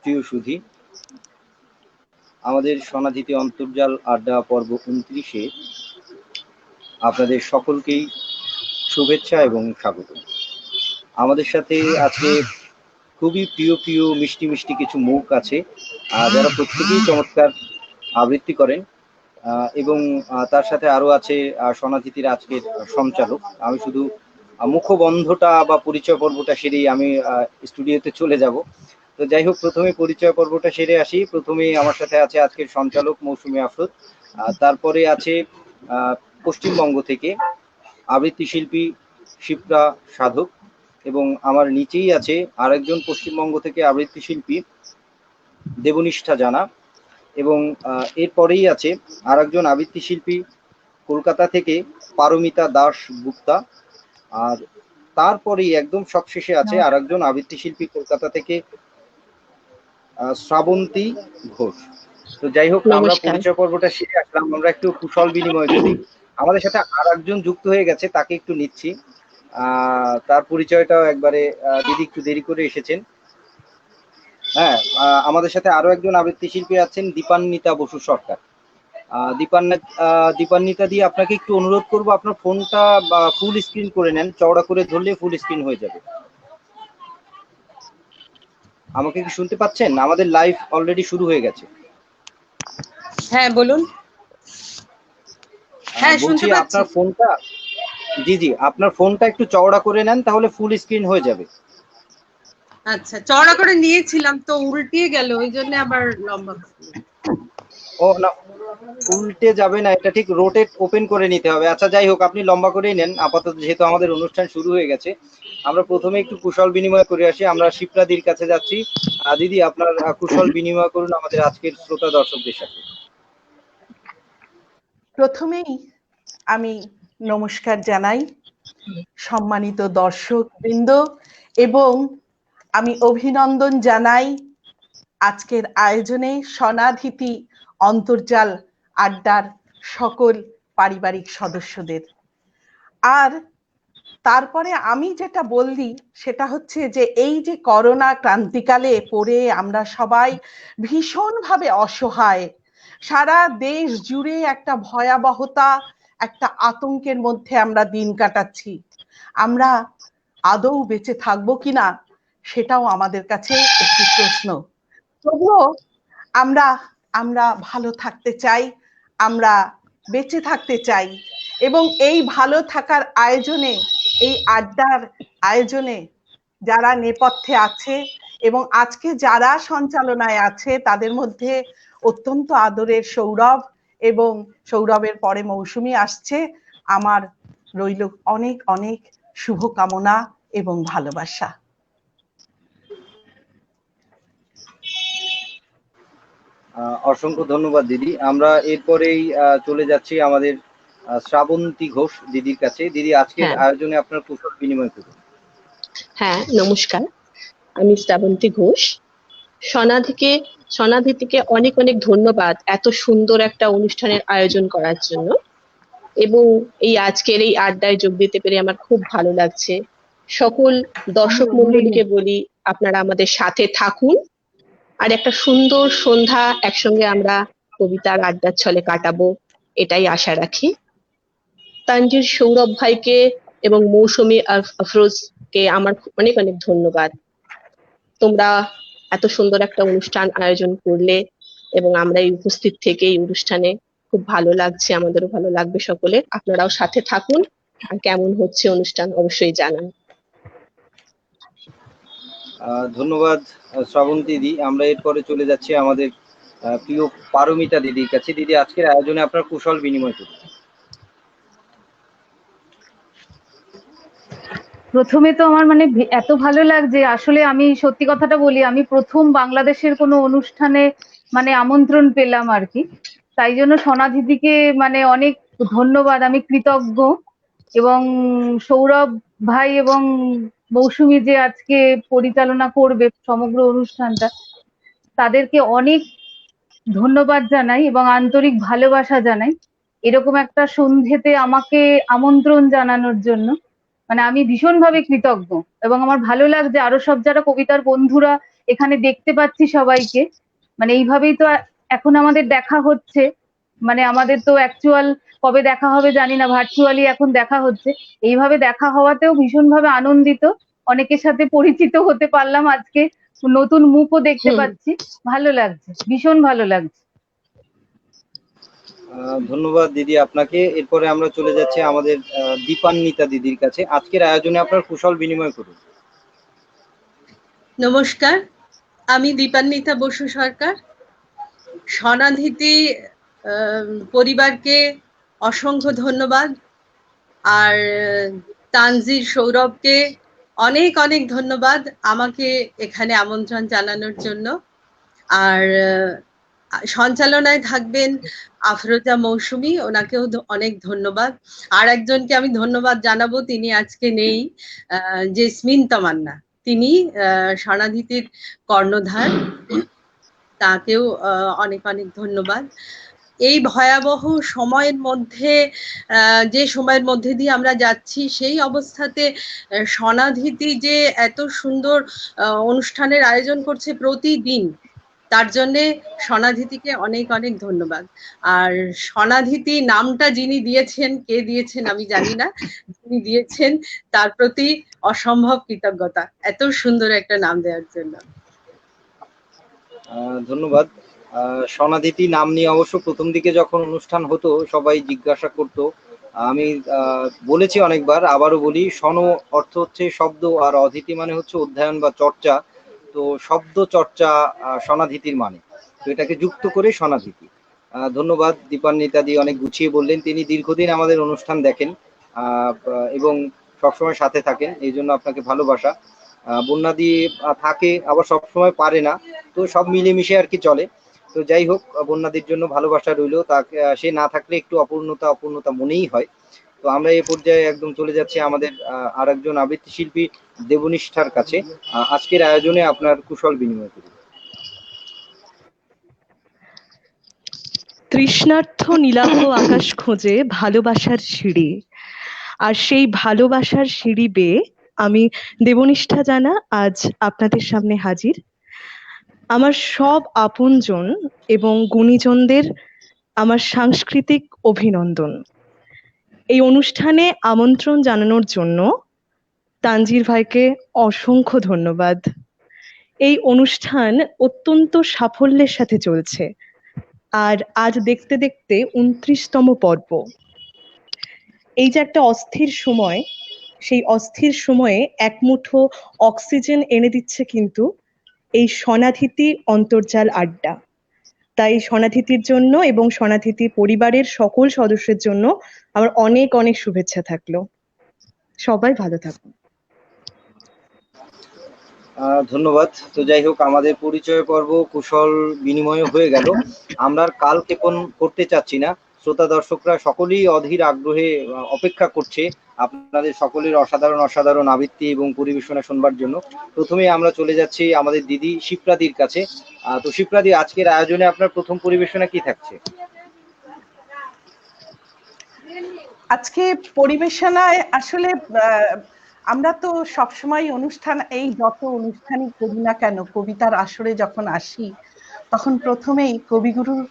প্রিয় সুধী, আমাদের সোনাধিতি অন্তর্জাল আড্ডা পর্ব 29-এ আপনাদের সকলকেই শুভেচ্ছা এবং স্বাগত। আমাদের সাথে আজকে খুবই প্রিয় প্রিয় মিষ্টি মিষ্টি কিছু মুখ আছে যারা প্রত্যেকেই চমৎকার আবৃত্তি করেন, এবং তার সাথে আরো আছে সোনাধিতির আজকের সঞ্চালক। আমি শুধু মুখবন্ধটা বা পরিচয় পর্বটা সেরেই আমি স্টুডিওতে চলে যাব। তো যাই হোক, প্রথমে পরিচয় পর্বটা সেরে আসি। প্রথমে আমার সাথে আছে আজকের সঞ্চালক মৌসুমী আফরোজ, তারপরে আছে পশ্চিমবঙ্গ থেকে আবৃত্তি শিল্পী শিপ্রা সাধক, এবং আমার নিচেই আছে আরেকজন পশ্চিমবঙ্গ থেকে আবৃত্তি শিল্পী দেবনিষ্ঠা জানা, এবং এরপরেই আছে আরেকজন আবৃত্তি শিল্পী কলকাতা থেকে পারমিতা দাস গুপ্তা, আর তারপরেই একদম সবশেষে আছে আরেকজন আবৃত্তি শিল্পী কলকাতা থেকে শ্রাবন্তী ঘোষ। তো যাই হোক, আমরা পরিচয় পর্বটা সেরে আসলাম, আমরা একটু কুশল বিনিময় করি। আমাদের সাথে আরেকজন যুক্ত হয়ে গেছে, তাকে একটু নিচ্ছি। তার পরিচয়টাও একবারে দিদি একটু দেরি করে এসেছেন। হ্যাঁ, আমাদের সাথে আরো একজন আবৃত্তি শিল্পী আছেন দীপান্বিতা বসু সরকার। দীপান্বিতা দিয়ে আপনাকে একটু অনুরোধ করবো, আপনার ফোনটা ফুল স্ক্রিন করে নেন, চওড়া করে ধরলে ফুল স্ক্রিন হয়ে যাবে। আমাকে কি শুনতে পাচ্ছেন? আমাদের লাইভ অলরেডি শুরু হয়ে গেছে। হ্যাঁ বলুন। হ্যাঁ, বলছি আপনার ফোনটা, জি আপনার ফোনটা একটু চওড়া করে নেন, তাহলে ফুল স্ক্রিন হয়ে যাবে। আচ্ছা, চওড়া করে নিয়েছিলাম তো উল্টিয়ে গেল, ওই জন্য আবার লম্বা। ও না, উল্টে যাবে না, এটা ঠিক রোটেট ওপেন করে নিতে হবে। আচ্ছা যাই হোক, আপনি লম্বা করেই নেন আপাতত, যেহেতু আমাদের অনুষ্ঠান শুরু হয়ে গেছে। আমরা প্রথমে একটু কুশল বিনিময় করে আসি। আমরা শিপ্রাদির কাছে যাচ্ছি। দিদি, আপনার কুশল বিনিময় করুন আমাদের আজকের শ্রোতা দর্শকদের সাথে। প্রথমেই আমি নমস্কার জানাই সম্মানিত দর্শক বৃন্দ, এবং আমি অভিনন্দন জানাই আজকের আয়োজনে সোনাধিতি অন্তর্জাল আড্ডার সকল পারিবারিক সদস্যদের। আর তারপরে আমি যেটা বললি সেটা হচ্ছে যে এই যে করোনা ক্রান্তিকালে পড়ে আমরা সবাই ভীষণভাবে অসহায়, সারা দেশ জুড়ে একটা ভয়াবহতা, একটা আতঙ্কের মধ্যে আমরা দিন কাটাচ্ছি। আমরা আদৌ বেঁচে থাকবো কিনা সেটাও আমাদের কাছে একটি প্রশ্ন। তবুও আমরা আমরা ভালো থাকতে চাই, আমরা বেঁচে থাকতে চাই, এবং এই ভালো থাকার আয়োজনে, এই আড্ডার আয়োজনে যারা নেপথ্যে আছে এবং আজকে যারা সঞ্চালনায় আছে তাদের মধ্যে অত্যন্ত আদরের সৌরভ, এবং সৌরভের পরে মৌসুমী আসছে। আমার রইল অনেক অনেক শুভকামনা এবং ভালোবাসা। অসংখ্য ধন্যবাদ দিদি। আমরা এরপরেই চলে যাচ্ছি আমাদের শ্রাবন্তী ঘোষ দিদির কাছে। দিদি, আজকের আয়োজনে আপনার কুশল বিনিময় করুন। হ্যাঁ, নমস্কার, আমি শ্রাবন্তী ঘোষ। সোনাধিতিকে অনেক অনেক ধন্যবাদ এত সুন্দর একটা অনুষ্ঠানের আয়োজন করার জন্য, এবং এই আজকের এই আড্ডায় যোগ দিতে পেরে আমার খুব ভালো লাগছে। সকল দর্শক মণ্ডলীকে বলি, আপনারা আমাদের সাথে থাকুন, আর একটা সুন্দর সন্ধ্যা একসঙ্গে আমরা কবিতার আড্ডার ছলে কাটাবো, এটাই আশা রাখি। তানজির সৌরভ ভাইকে এবং মৌসুমী আফরোজকে আমার অনেক অনেক ধন্যবাদ। তোমরা এত সুন্দর একটা অনুষ্ঠান আয়োজন করলে এবং আমরা এই উপস্থিত থেকে এই অনুষ্ঠানে খুব ভালো লাগছে, আমাদেরও ভালো লাগবে সকলে। আপনারাও সাথে থাকুন, আর কেমন হচ্ছে অনুষ্ঠান অবশ্যই জানান। ধন্যবাদ শ্রাবন্তী দিদি। আমরা এরপরে চলে যাচ্ছি আমাদের প্রিয় পারমিতা দিদির কাছে। দিদি, আজকের আয়োজনে আপনার কুশল বিনিময় করুন। প্রথমে তো আমার মানে এত ভালো লাগছে, আসলে আমি সত্যি কথাটা বলি, আমি প্রথম বাংলাদেশের কোনো অনুষ্ঠানে মানে আমন্ত্রণ পেলাম আর কি। তাই জন্য সোনাধিতিকে মানে অনেক ধন্যবাদ, আমি কৃতজ্ঞ। এবং সৌরভ ভাই এবং মৌসুমী যে আজকে পরিচালনা করবে সমগ্র অনুষ্ঠানটা, তাদেরকে অনেক ধন্যবাদ জানাই এবং আন্তরিক ভালোবাসা জানাই এরকম একটা সন্ধ্যেতে আমাকে আমন্ত্রণ জানানোর জন্য। মানে আমি ভীষণভাবে কৃতজ্ঞ, এবং আমার ভালো লাগছে আরো সব যারা কবিতার বন্ধুরা এখানে দেখতে পাচ্ছি সবাইকে, মানে এইভাবেই তো এখন আমাদের দেখা হচ্ছে। মানে আমাদের তো অ্যাকচুয়াল কবে দেখা হবে জানি না, ভার্চুয়ালি এখন দেখা হচ্ছে। এইভাবে দেখা হওয়াতেও ভীষণভাবে আনন্দিত, অনেকের সাথে পরিচিত হতে পারলাম আজকে, নতুন মুখও দেখতে পাচ্ছি, ভালো লাগছে, ভীষণ ভালো লাগছে। ধন্যবাদ দিদি আপনাকে। এরপরে আমরা চলে যাচ্ছি আমাদের দীপান্বিতা দিদির কাছে। আজকের আয়োজনে আপনার কুশল বিনিময় করুন। নমস্কার, আমি দীপান্বিতা বসু সরকার। স্বনাধিতি পরিবারকে অসংখ্য ধন্যবাদ, আর তানজির সৌরভকে অনেক অনেক ধন্যবাদ আমাকে এখানে আমন্ত্রণ জানানোর জন্য। আর সঞ্চালনায় থাকবেন আফরোজা মৌসুমী, ওনাকেও অনেক ধন্যবাদ। আর একজনকে আমি ধন্যবাদ জানাবো, তিনি আজকে নেই, জেসমিন তামান্না, তিনি স্বনাধিতির কর্ণধার, তাকেও অনেক অনেক ধন্যবাদ। এই ভয়াবহ সময়ের মধ্যে, যে সময়ের মধ্যে দিয়ে আমরা যাচ্ছি, সেই অবস্থাতে স্বনাধিতি যে এত সুন্দর অনুষ্ঠানের আয়োজন করছে প্রতিদিন, তার জন্যে স্বনাধিতিকে অনেক অনেক ধন্যবাদ। আর স্বনাধিতি নামটা যিনি দিয়েছেন, কে দিয়েছেন আমি জানি না, যিনি দিয়েছেন তার প্রতি অসম্ভব কৃতজ্ঞতা, এত সুন্দর একটা নাম দেওয়ার জন্য। ধন্যবাদ। স্বনাধিতি নাম নিয়ে অবশ্য প্রথম দিকে যখন অনুষ্ঠান হতো সবাই জিজ্ঞাসা করতো। আমি বলেছি অনেকবার, আবারও বলি, স্বন অর্থ হচ্ছে শব্দ, আর অধিতি মানে হচ্ছে অধ্যয়ন বা চর্চা। তো শব্দ চর্চা স্বনাধিতির মানে, তো এটাকে যুক্ত করে স্বনাধিতি। ধন্যবাদ দীপান্বিতা দি, অনেক গুছিয়ে বললেন। তিনি দীর্ঘদিন আমাদের অনুষ্ঠান দেখেন এবং সবসময় সাথে থাকেন, এই জন্য আপনাকে ভালোবাসা। বন্যাদি থাকে, আবার সবসময় পারে না, তো সব মিলেমিশে আর কি চলে। তো যাই হোক, বন্যাদির জন্য ভালোবাসা রইলো। তাকে সে না থাকলে একটু অপূর্ণতা মনেই হয়। তো আমরা এই পর্যায়ে একদম চলে যাচ্ছি আমাদের আর একজন আবৃত্তি শিল্পী দেবনিষ্ঠার কাছে। আজকের আয়োজনে আপনার কুশল বিনিময় করুন। তৃষ্ণার্থ নীলাভ আকাশ খোঁজে ভালোবাসার সিঁড়ি, আর সেই ভালোবাসার সিঁড়ি বেয়ে আমি দেবনিষ্ঠা জানা আজ আপনাদের সামনে হাজির। আমার সব আপনজন এবং গুণীজনদের আমার সাংস্কৃতিক অভিনন্দন। এই অনুষ্ঠানে আমন্ত্রণ জানানোর জন্য তানজির ভাইকে অসংখ্য ধন্যবাদ। এই অনুষ্ঠান অত্যন্ত সাফল্যের সাথে চলছে, আর আজ দেখতে দেখতে 29তম পর্ব। এই যে একটা অস্থির সময়, সেই অস্থির সময়ে এক মুঠো অক্সিজেন এনে দিচ্ছে কিন্তু এই স্বনাধিতি অন্তর্জাল আড্ডা। তাই স্বনাধিতির জন্য এবং স্বনাধিতি পরিবারের সকল সদস্যের জন্য আমার অনেক অনেক শুভেচ্ছা থাকলো। সবাই ভালো থাকুন। ধন্যবাদ। তো যাই হোক, আমাদের পরিচয় পর্ব কুশল বিনিময় হয়ে গেল। আমরা আর কালক্ষেপণ করতে চাচ্ছি না। শ্রোতা দর্শকরা সকলেই অধীর আগ্রহে অপেক্ষা করছে আপনাদের সকলের অসাধারণ আবৃত্তি এবং পরিবেশনা শুনবার জন্য। প্রথমেই আমরা চলে যাচ্ছি আমাদের দিদি শিপ্রাদির কাছে। তো শিপ্রাদি, আজকের আয়োজনে আপনার প্রথম পরিবেশনা কি থাকছে? আজকে পরিবেশনায় আসলে আমরা তো সবসময় অনুষ্ঠান, এই যত অনুষ্ঠানই করি না কেন, কবিতার আসরে যখন আসি তখন প্রথমেই কবিগুরুর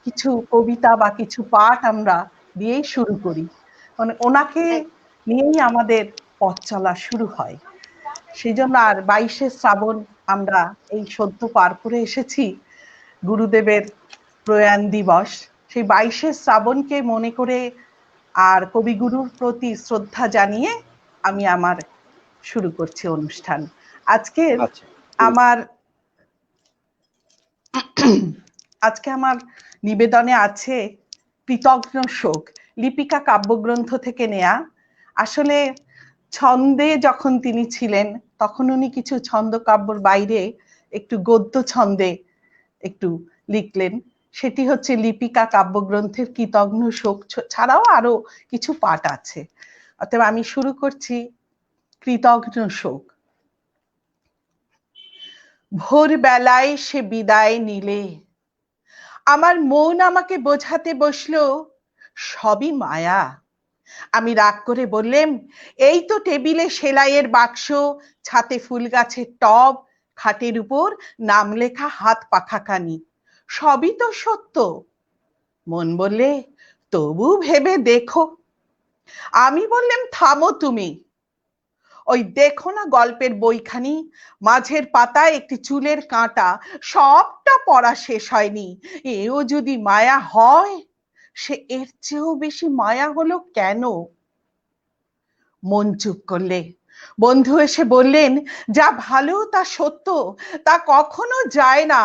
কিছু কবিতা বা কিছু পাঠ আমরা দিয়েই শুরু করি, মানে ওনাকে নিয়েই আমাদের পথ চলা শুরু হয়। সেই জন্য আর 22শে শ্রাবণ আমরা এই সদ্য পার করে এসেছি, গুরুদেবের প্রয়াণ দিবস। সেই 22শে শ্রাবণকে মনে করে আর কবিগুরুর প্রতি শ্রদ্ধা জানিয়ে আমি আমার শুরু করছি অনুষ্ঠান। আজকে আমার নিবেদনে আছে কৃতজ্ঞ শোক, লিপিকা কাব্যগ্রন্থ থেকে নেয়া। আসলে ছন্দে যখন তিনি ছিলেন তখন উনি কিছু ছন্দ কাব্যর বাইরে একটু গদ্য ছন্দে একটু লিখলেন, সেটি হচ্ছে লিপিকা কাব্যগ্রন্থের কৃতজ্ঞ শোক, ছাড়াও আরো কিছু পাঠ আছে। অতএব আমি শুরু করছি কৃতজ্ঞ শোক। ভোর বেলায় সে বিদায় নিলে, আমার মন আমাকে বোঝাতে বসলো সবই মায়া। আমি রাগ করে বললাম, এই তো টেবিলে সেলাইয়ের বাক্স, ছাতে ফুল গাছের টব, খাটের উপর নাম লেখা হাত পাখাখানি, সবই তো সত্য। মন বললে তবু ভেবে দেখো। আমি বললাম থামো তুমি, ওই দেখো না গল্পের বইখানি, মাঝের পাতায় একটি চুলের কাঁটা, সবটা পড়া শেষ হয়নি। এও যদি মায়া হয়, সে এর চেয়েও বেশি মায়া হলো কেন? মন চুপ করলে। বন্ধু এসে বললেন, যা ভালো তা সত্য, তা কখনো যায় না।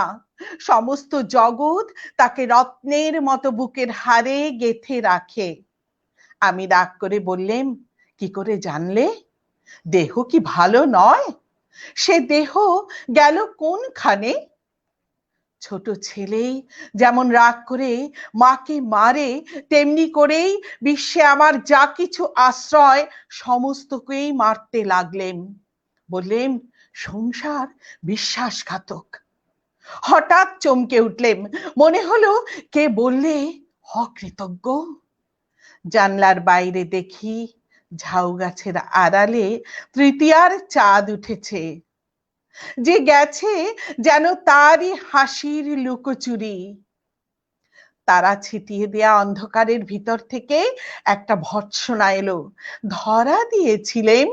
সমস্ত জগৎ তাকে রত্নের মতো বুকের হাড়ে গেঁথে রাখে। আমি রাগ করে বললেম, কি করে জানলে? দেহ কি ভালো নয়? সে দেহ গেল কোনখানে? ছোট ছেলেই যেমন রাগ করে মাকে মারে, তেমনি করেই বিশ্বে আমার যা কিছু আশ্রয় সমস্তকেই মারতে লাগলেন। বললেন, সংসার বিশ্বাসঘাতক। হঠাৎ চমকে উঠলেম, মনে হলো কে বললে অকৃতজ্ঞ। জানলার বাইরে দেখি ঝাউ গাছের আড়ালে তৃতীয়ার চাঁদ উঠেছে। যে গেছে যেন তারই হাসির লুকোচুরি। তারা ছিটিয়ে দেয়া অন্ধকারের ভিতর থেকে একটা ভর্ৎসনা এলো। ধরা দিয়েছিলেন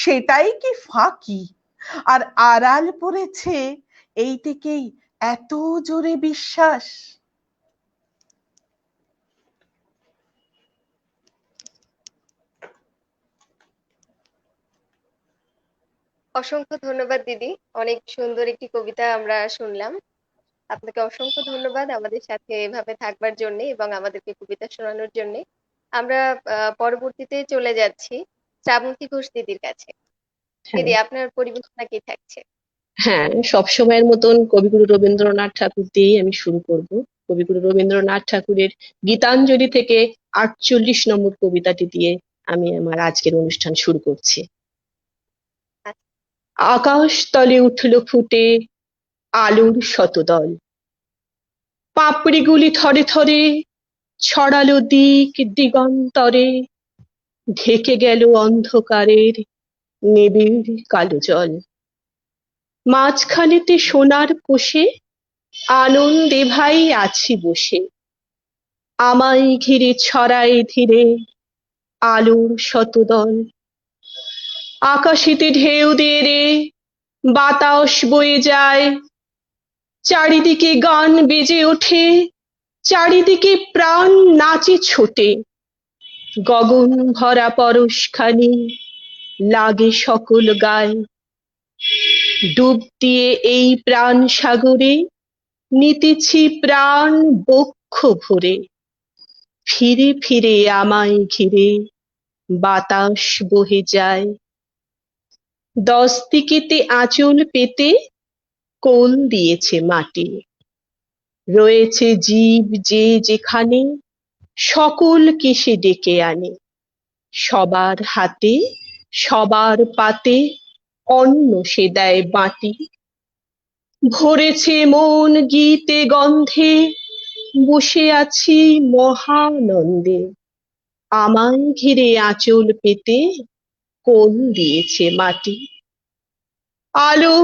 সেটাই কি ফাঁকি, আর আড়াল পড়েছে এইটিকেই এত জোরে বিশ্বাস। অসংখ্য ধন্যবাদ দিদি, অনেক সুন্দর একটি কবিতা আমরা শুনলাম। আপনাকে অসংখ্য ধন্যবাদ আমাদের সাথে এভাবে থাকবার জন্য এবং আমাদেরকে কবিতা শোনানোর জন্য। আমরা পরবর্তীতে চলে যাচ্ছি শ্রাবন্তী ঘোষ দিদির কাছে। হ্যাঁ, দিদি, আপনার পরিবেশনা কি থাকছে? হ্যাঁ, সবসময়ের মতন কবিগুরু রবীন্দ্রনাথ ঠাকুর দিয়েই আমি শুরু করব। কবিগুরু রবীন্দ্রনাথ ঠাকুরের গীতাঞ্জলি থেকে 48 নম্বর কবিতাটি দিয়ে আমি আমার আজকের অনুষ্ঠান শুরু করছি। আকাশ তলে উঠল ফুটে আলোর শতদল, পাপড়িগুলি থরে থরে ছড়ালো দিক দিগন্তরে, ঢেকে গেল অন্ধকারের নিবিড় কালো জল। মাঝখানেতে সোনার কোষে আনন্দে ভাই আছি বসে, আমায় ঘিরে ছড়ায় ধীরে আলোর শতদল। আকাশেতে ঢেউ দিয়ে রে বাতাস বয়ে যায়, চারিদিকে গান বেজে ওঠে, চারিদিকে প্রাণ নাচে ছোটে, গগন ভরা পরশখানি লাগে সকল গায়। ডুব দিয়ে এই প্রাণ সাগরে নিতেছি প্রাণ বক্ষ ভরে, ফিরে ফিরে আমায় ঘিরে বাতাস বহে যায়। 10 দিকেতে আঁচল পেতে কোল দিয়েছে মাটি, রয়েছে জীব যে যেখানে সকলকে সে ডেকে আনে। সবার হাতে সবার পাতে অন্ন সে দেয় বাটি, ভরেছে মন গীতে গন্ধে বসে আছি মহানন্দে, আমায় ঘিরে আঁচল পেতে কোল দিয়েছে মাটি। আলো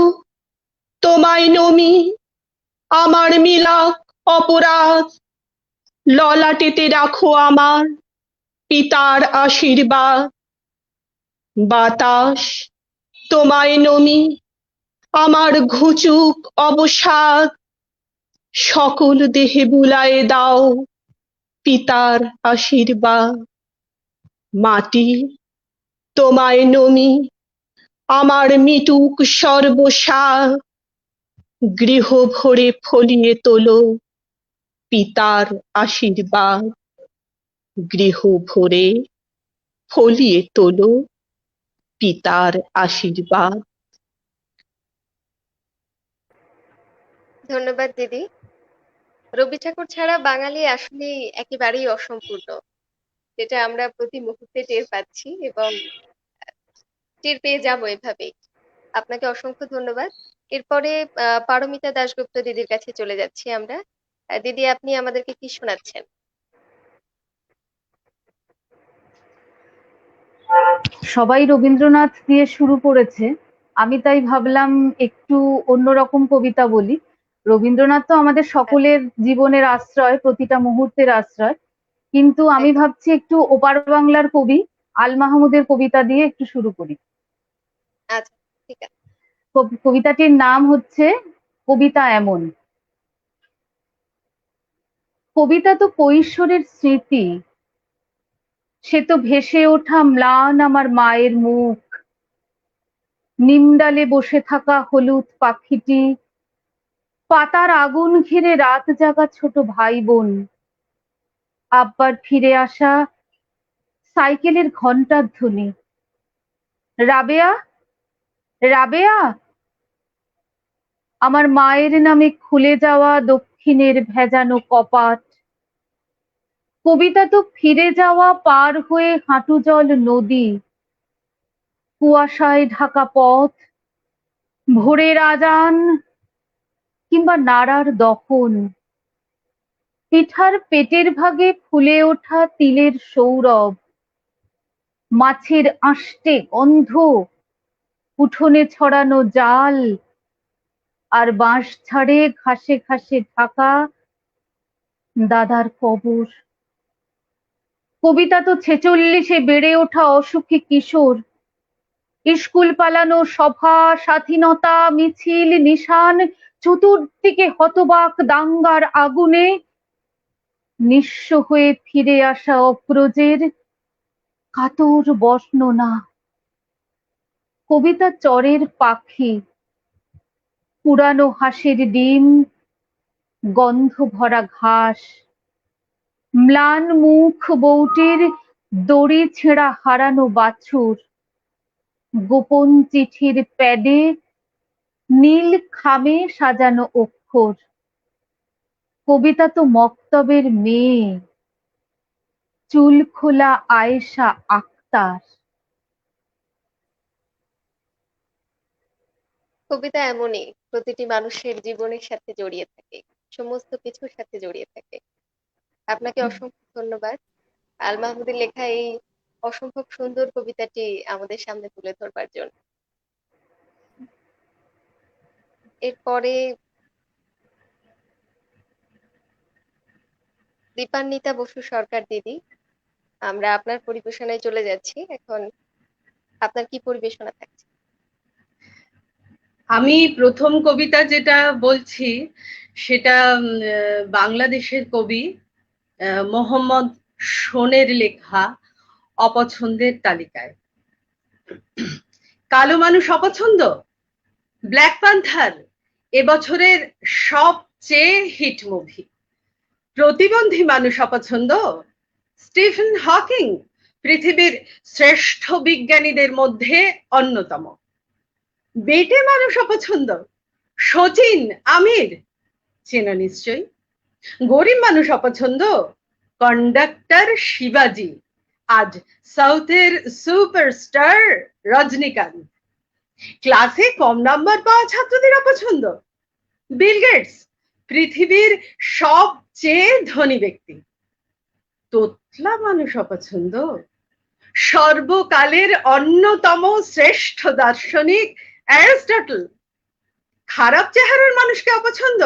তোমায় নমি আমার মিলাক অপরাধ, ললাটেতে রাখো আমার পিতার আশীর্বাদ। বাতাস তোমায় নমি আমার ঘুচুক অবসাদ, সকল দেহে বুলায়ে দাও পিতার আশীর্বাদ। মাটি তোমায় নমি আমার মিটুক সর্বসাদ, গৃহ ভরে ফলিয়ে তোলো পিতার আশীর্বাদ। গৃহ ভরে ফলিয়ে তোলো পিতার আশীর্বাদ। ধন্যবাদ দিদি। রবি ঠাকুর ছাড়া বাঙালি আসলে একেবারেই অসম্পূর্ণ, যেটা আমরা প্রতি মুহূর্তে টের পাচ্ছি এবং টের পেয়ে যাবো এভাবেই। আপনাকে অসংখ্য ধন্যবাদ। এরপরে পারমিতা দাশগুপ্ত দিদির কাছে চলে যাচ্ছি আমরা। দিদি, আপনি আমাদেরকে কি শোনাচ্ছেন? সবাই রবীন্দ্রনাথ দিয়ে শুরু করেছে, আমি তাই ভাবলাম একটু অন্যরকম কবিতা বলি। রবীন্দ্রনাথ তো আমাদের সকলের জীবনের আশ্রয়, প্রতিটা মুহূর্তের আশ্রয়, কিন্তু আমি একদম। ভাবছি একটু ওপার বাংলার কবি আল মাহমুদের কবিতা দিয়ে একটু শুরু করি। আচ্ছা, ঠিক আছে। কবিতাটির নাম হচ্ছে কবিতা এমন। কবিতা তো কৈশোরের স্মৃতি, সে তো ভেসে ওঠা ম্লান আমার মায়ের মুখ, নিমডালে বসে থাকা হলুদ পাখিটি, পাতার আগুন ঘিরে রাত জাগা ছোট ভাই বোন, আব্বার ফিরে আসা সাইকেলের ঘন্টার ধ্বনি, রাবেয়া রাবেয়া, আমার মায়ের নামে খুলে যাওয়া দক্ষিণের ভেজানো কপাট। কবিতা তো ফিরে যাওয়া পার হয়ে হাঁটু জল নদী, কুয়াশায় ঢাকা পথ, ভোরের আজান কিংবা নাড়ার দহন, পিঠার পেটের ভাগে ফুলে ওঠা তিলের সৌরভ, মাছের আঁশটে গন্ধ, উঠোনে ছড়ানো জাল, আর বাঁশঝাড়ে ঘাসে ঘাসে ঢাকা দাদার কবর। কবিতা তো ছেচল্লিশে বেড়ে ওঠা অসুখী কিশোর, স্কুল পালানো সভা, স্বাধীনতা মিছিল, নিশান, চতুর্দিকে হতবাক দাঙ্গার আগুনে নিঃস্ব হয়ে ফিরে আসা অগ্রজের কাতর বর্ণনা। কবিতা চরের পাখি, পুরানো হাঁসের ডিম, গন্ধ ভরা ঘাস, ম্লান মুখ বউটির, দড়ি ছেঁড়া হারানো বাছুর, গোপন চিঠির প্যাডে নীল খামে সাজানো অক্ষর। কবিতা তো মক্তবের মেয়ে, চুল খোলা আয়েশা আক্তার। কবিতা এমনই, প্রতিটি মানুষের জীবনের সাথে জড়িয়ে থাকে, সমস্ত কিছুর সাথে জড়িয়ে থাকে। আপনাকে অসংখ্য ধন্যবাদ আল মাহমুদের লেখা এই অসম্ভব সুন্দর কবিতাটি আমাদের সামনে তুলে ধরবার জন্য। এরপরে দীপান্বিতা বসু সরকার দিদি, আমরা আপনার পরিবেশনায় চলে যাচ্ছি এখন। আপনার কি পরিবেশনা থাকছে? আমি প্রথম কবিতা যেটা বলছি সেটা বাংলাদেশের কবি মোহাম্মদ শোনের লেখা অপছন্দের তালিকায়। কালো মানুষ অপছন্দ, ব্ল্যাক প্যান্থার এবছরের সবচেয়ে হিট মুভি। প্রতিবন্ধী মানুষ অপছন্দ, স্টিফেন হকিং পৃথিবীর শ্রেষ্ঠ বিজ্ঞানীদের মধ্যে অন্যতম। বেটে মানুষ অপছন্দ, শচীন আমির চেনা নিশ্চয়ই। গরিব মানুষ অপছন্দ, কন্ডাক্টর শিবাজি আজ সাউথের সুপারস্টার রজনীকান্ত। ক্লাসে কম নাম্বার পাওয়া ছাত্রদের অপছন্দ, বিল গেটস পৃথিবীর সবচেয়ে ধনী ব্যক্তি। তোতলা মানুষ অপছন্দ, সর্বকালের অন্যতম শ্রেষ্ঠ দার্শনিক অ্যারিস্টটল। খারাপ চেহারার মানুষকে অপছন্দ,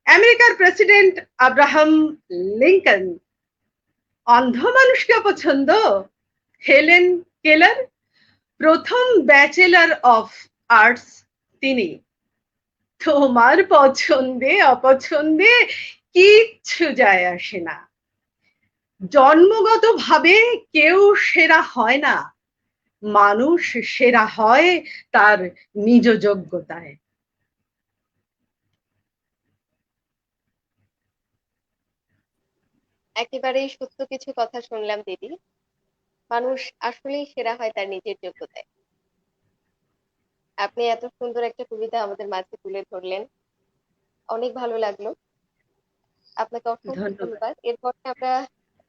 আমেরিকার প্রেসিডেন্ট আব্রাহাম লিঙ্কন। অন্ধ মানুষকে অপছন্দ, হেলেন কেলার, প্রথম ব্যাচেলর অফ আর্টস তিনি। তোমার পছন্দে অপছন্দে কিচ্ছু যায় আসে না। জন্মগতভাবে কেউ সেরা হয় না, মানুষ সেরা হয় তার নিজ যোগ্যতায়। একেবারেই সত্য কিছু কথা শুনলাম দিদি। মানুষ আসলেই সেরা হয় তার নিজের যোগ্যতায়। আপনি এত সুন্দর একটা কবিতা আমাদের মাঝে তুলে ধরলেন, অনেক ভালো লাগলো। আপনাকে অসংখ্য ধন্যবাদ। ধন্যবাদ। এরপর আমরা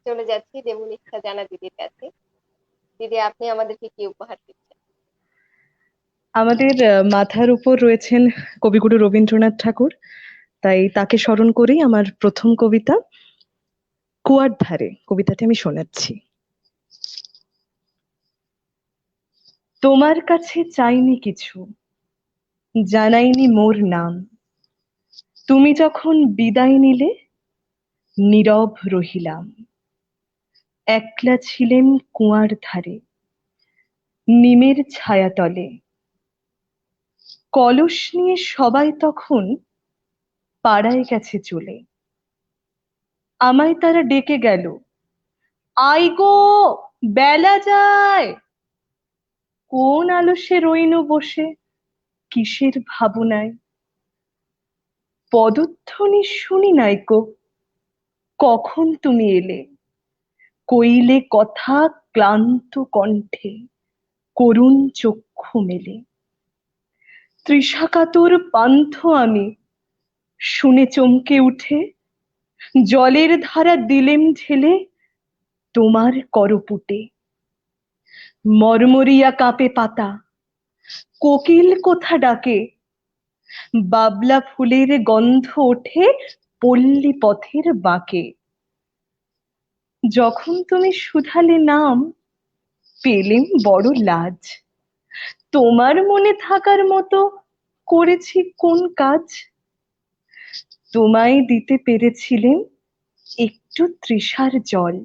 চলে যাচ্ছি দেবনিষ্ঠা জানা দিদির কাছে। দিদি, আপনি আমাদেরকে কি উপহার দিচ্ছেন? আমাদের মাথার উপর রয়েছেন কবিগুরু রবীন্দ্রনাথ ঠাকুর, তাই তাকে স্মরণ করেই আমার প্রথম কবিতা কুয়ার ধারে, কবিতাটি আমি শোনাচ্ছি। তোমার কাছে চাইনি কিছু, জানাইনি মোর নাম। তুমি যখন বিদায় নিলে, নীরব রহিলাম। একলা ছিলেম কুয়ার ধারে, নিমের ছায়াতলে। কলস নিয়ে সবাই তখন পাড়ায় গেছে চলে। আমায় তারা ডেকে গেল, আই গো, বেলা যায়। কোন আলসে রইনু বসে, কিসের ভাবনায়। পদধ্বনি শুনি নাইকো, কখন তুমি এলে। কইলে কথা ক্লান্ত কণ্ঠে, করুণ চক্ষু মেলে। তৃষাকাতর পান্থ আমি, শুনে চমকে উঠে জলের ধারা দিলেম ঢেলে তোমার করপুটে। মরমরিয়া কাঁপে পাতা, কোকিল কোথা ডাকে। বাবলা ফুলের গন্ধ ওঠে পল্লী পথের বাঁকে। যখন তুমি শুধালে নাম, পেলেম বড় লাজ। তোমার মনে থাকার মতো করেছি কোন কাজ। তোমায় দিতে পেরেছিলেম একটু তৃষার জল।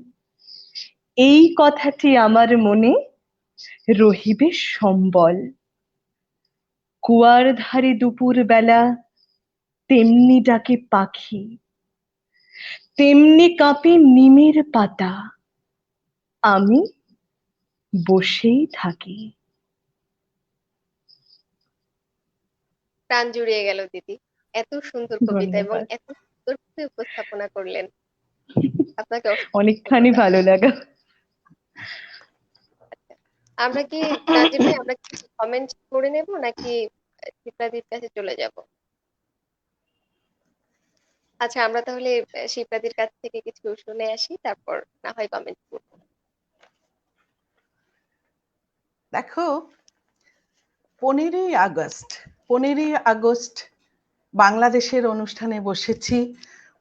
এই কথাটি আমার মনে রহিবে সম্বল। কুয়ার ধারে দুপুর বেলা তেমনি ডাকে পাখি, তেমনি কাঁপে নিমের পাতা। আমি বসেই থাকি। প্রাণ জুড়িয়ে গেল দিদি। এত সুন্দর কবিতা এবং ধন্যবাদ। এত সুন্দর করে উপস্থাপনা করলেন। আপনাকে অসংখ্য অনেকখানি ধন্যবাদ। ভালো লাগা। আমরা কি তানজিদ ভাই, আমরা কি কমেন্ট করে নেব নাকি শিপ্রাদির কাছে চলে যাব? আচ্ছা, আমরা তাহলে শিপ্রাদির কাছ থেকে কিছু শুনে আসি, তারপর না হয় কমেন্ট করব। দেখো, 15ই আগস্ট বাংলাদেশের অনুষ্ঠানে বসেছি।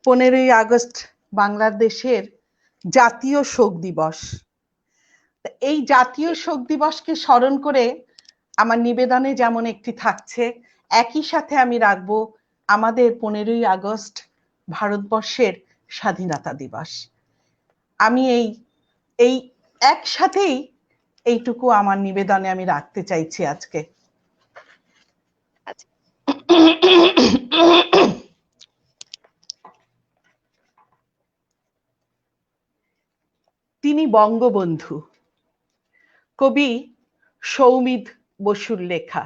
15ই আগস্ট বাংলাদেশের জাতীয় শোক দিবস। এই জাতীয় শোক দিবসকে স্মরণ করে আমার নিবেদনে যেমন একটি থাকছে, একই সাথে আমি রাখবো আমাদের 15ই আগস্ট ভারতবর্ষের স্বাধীনতা দিবস। আমি এই একসাথেই এইটুকু আমার নিবেদনে আমি রাখতে চাইছি আজকে। আচ্ছা, তিনি বঙ্গবন্ধু, কবি সৌমিদ বসুর লেখা।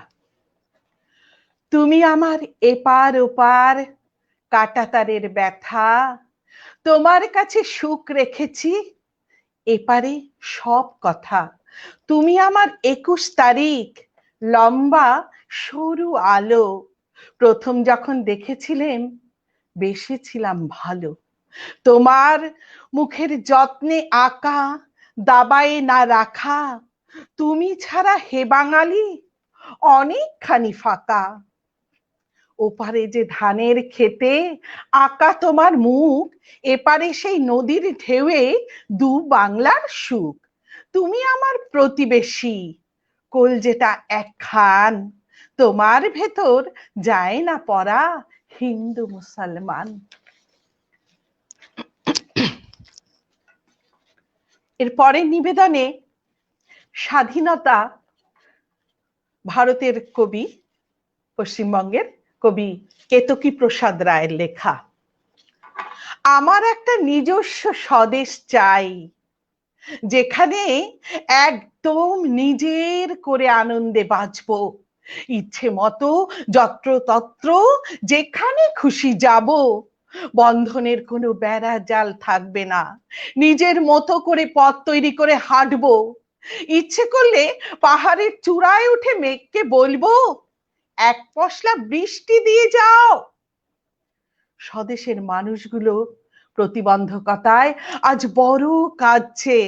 তুমি আমার এপার ওপার কাঁটাতারের ব্যথা, তোমার কাছে সুখ রেখেছি এপারে সব কথা। তুমি আমার 21 তারিখ, লম্বা সরু আলো। প্রথম যখন দেখেছিলেন বেসেছিলাম ভালো। তোমার মুখের যত্নে আঁকা, দাবায়ে না রাখা। তুমি ছাড়া হে বাঙালি অনেকখানি ফাঁকা। ওপারে যে ধানের খেতে আঁকা তোমার মুখ, এপারে সেই নদীর ঢেউয়ে দু বাংলার সুখ। তুমি আমার প্রতিবেশী, কলজেটা একখান। তোমার ভেতর যায় না পড়া হিন্দু মুসলমান। এর পরের নিবেদনে স্বাধীনতা, ভারতের কবি, পশ্চিমবঙ্গের কবি কেতকী প্রসাদ রায়ের লেখা। আমার একটা নিজস্ব স্বদেশ চাই, যেখানে একদম নিজের করে আনন্দে বাঁচবো। ইচ্ছে মতো যত্রতত্র যেখানে খুশি যাব। বন্ধনের কোনো বেড়া জাল থাকবে না, নিজের মতো করে পথ তৈরি করে হাঁটবো। ইচ্ছে করলে পাহাড়ের চূড়ায় উঠে মেঘকে বলবো, এক পশলা বৃষ্টি দিয়ে যাও। স্বদেশের মানুষগুলো প্রতিবন্ধকতায় আজ বড় কাঁদছে।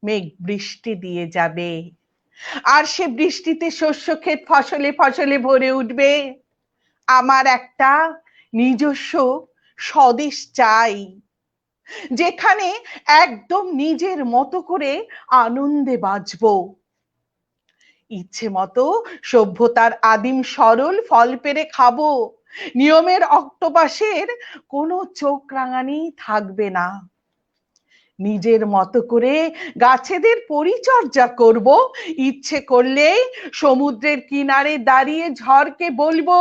মেঘ বৃষ্টি দিয়ে যাবে, আর সে বৃষ্টিতে শস্য ক্ষেত ফসলে ফসলে ভরে উঠবে। আমার একটা নিজস্ব স্বদেশ চাই, যেখানে একদম নিজের মতো করে আনন্দে বাঁচবো। ইচ্ছে মতো সভ্যতার আদিম সরল ফল পেরে খাবো, নিয়মের অক্টোপাসের কোনো চোখ রাঙানি থাকবে না। নিজের মতো করে গাছেদের পরিচর্যা করব, ইচ্ছে করলে সমুদ্রের কিনারে দাঁড়িয়ে ঝড়কে বলবো,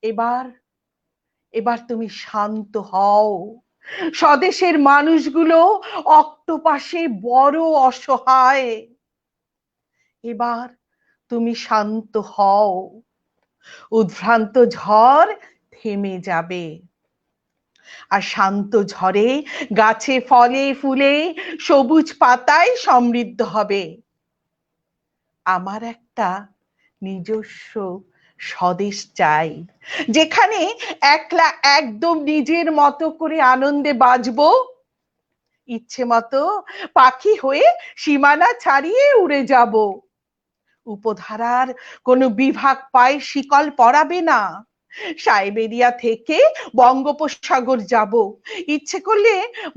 এবার এবার তুমি শান্ত হও, স্বদেশের মানুষগুলো অক্টোপাসে বড় অসহায়, এবার তুমি শান্ত হও, উদ্ভ্রান্ত ঝড় থেমে যাবে। আর শান্ত ঝড়ে গাছে ফলে ফুলে সবুজ পাতায় সমৃদ্ধ হবে। আমার একটা নিজস্ব স্বদেশ চাই, যেখানে একলা একদম নিজের মতো করে আনন্দে বাঁচবো, ইচ্ছে মতো পাখি হয়ে সীমানা ছাড়িয়ে উড়ে যাব। উপধারার কোনো বিভাগ পায় শিকল পরাবে না। সাইবেরিয়া থেকে বঙ্গোপসাগর যাব, ইচ্ছে করলে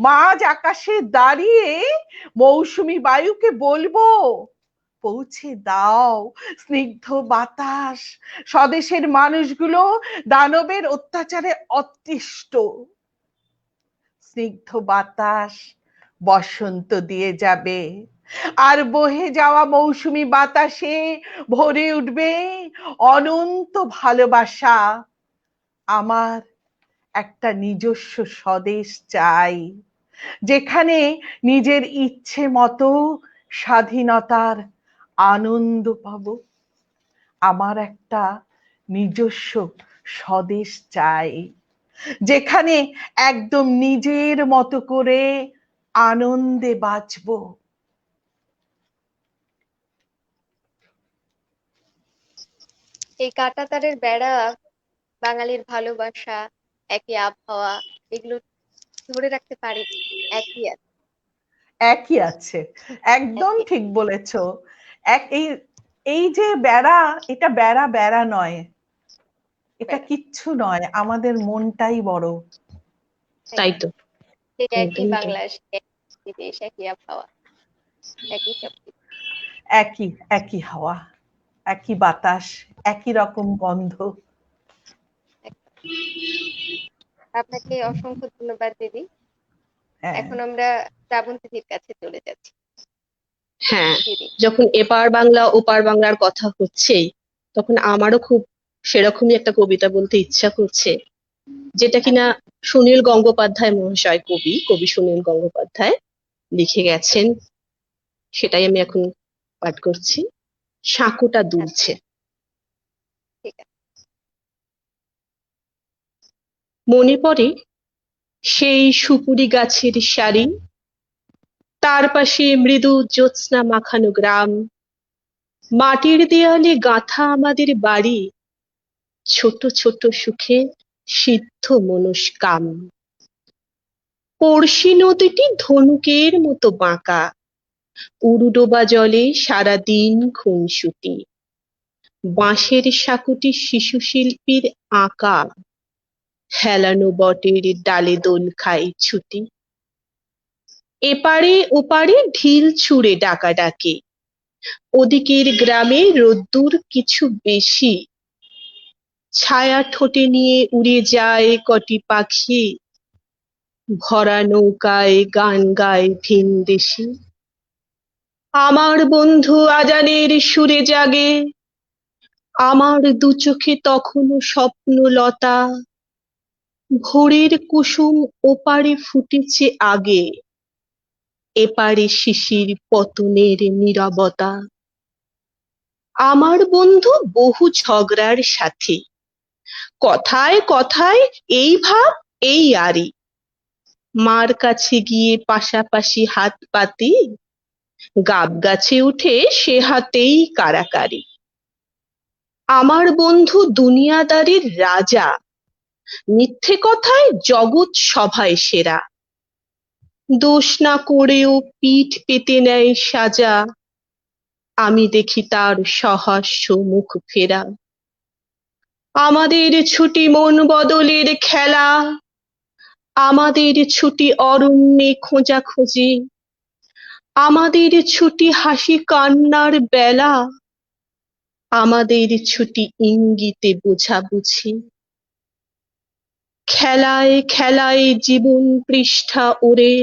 মাঝ আকাশে দাঁড়িয়ে মৌসুমী বায়ুকে বলবো, পৌঁছে দাও স্নিগ্ধ বাতাস, স্বদেশের মানুষগুলো দানবের অত্যাচারে অতিষ্ঠ। স্নিগ্ধ বাতাস বসন্ত দিয়ে যাবে, আর বহে যাওয়া মৌসুমী বাতাসে ভরে উঠবে অনন্ত ভালোবাসা। আমার একটা নিজস্ব স্বদেশ চাই, যেখানে নিজের ইচ্ছে মতো স্বাধীনতার আনন্দ পাবো। আমার একটা নিজস্ব স্বদেশ চাই, যেখানে একদম নিজের মতো করে আনন্দে বাঁচবো। এই কাঁটাতারের বেড়া, বাঙালির ভালোবাসা, একই আবহাওয়া, এগুলো ধরে রাখতে পারি, একই আছে। একই আছে, একদম ঠিক বলেছো। এই এই যে বেড়া, এটা বেড়া বেড়া নয়, এটা কিচ্ছু নয়, আমাদের মনটাই বড়। তাই তো, সেই একই একদমই তাই। বাংলা, সেই একই দেশ, একই আবহাওয়া, একই সব কিছু। একই একই হাওয়া, একই বাতাস, একই রকম গন্ধ। আপনাকে অসংখ্য ধন্যবাদ দিদি। হ্যাঁ, এখন আমরা শ্রাবন্তীদির কাছে চলে যাচ্ছি। হ্যাঁ, দিদি, যখন এপার বাংলা ওপার বাংলার কথা হচ্ছেই, তখন আমারও খুব সেরকমই একটা কবিতা বলতে ইচ্ছা করছে, যেটা কিনা সুনীল গঙ্গোপাধ্যায় মহাশয়, কবি সুনীল গঙ্গোপাধ্যায় লিখে গেছেন। সেটাই আমি এখন পাঠ করছি। সাঁকোটা দুলছে। ঠিক আছে। মনে পড়ে সেই সুপুরি গাছের সারি, তার পাশে মৃদু জ্যোৎস্না মাখানো গ্রাম, মাটির দেয়ালে গাঁথা আমাদের বাড়ি, ছোট ছোট সুখে সিদ্ধ মনস্কাম। পড়শি নদীটি ধনুকের মতো বাঁকা, উরুডোবা জলে সারাদিন খুনসুটি, বাঁশের সাঁকুটি শিশু শিল্পীর আঁকা, হেলানো বটের ডালে দোল খায় ছুটি। এপারে ওপারে ঢিল ছুঁড়ে ডাকাডাকি, ওদিকের গ্রামে রোদ্দুর কিছু বেশি, ছায়া ঠোঁটে নিয়ে উড়ে যায় কটি পাখি, ভরা নৌকায় গান গায় ভিনদেশি। আমার বন্ধু আজানের সুরে জাগে, আমার দু চোখে তখনও স্বপ্নলতা, ভোরের কুসুম ওপারে ফুটেছে আগে, এপারে শিশির পতনের নীরবতা। আমার বন্ধু বহু ঝগড়ার সাথী, কথায় কথায় এই ভাব এই আরি, মার কাছে গিয়ে পাশাপাশি হাত পাতি, গাব গাছে উঠে সে হাতেই কারাকারি। আমার বন্ধু দুনিয়াদারির রাজা, মিথ্যে কথায় জগৎ সভায় সেরা, দোষ না করেও পিঠ পেতে নেয় সাজা, আমি দেখি তার সহাস্য মুখ ফেরা। আমাদের ছুটি মন বদলের খেলা, আমাদের ছুটি অরণ্যে খোঁজাখুঁজি, আমাদের ছুটি হাসি কান্নার বেলা, আমাদের ছুটি ইঙ্গিতে বোঝাবুঝি, খেলায় খেলায় জীবন পৃষ্ঠা ওরে,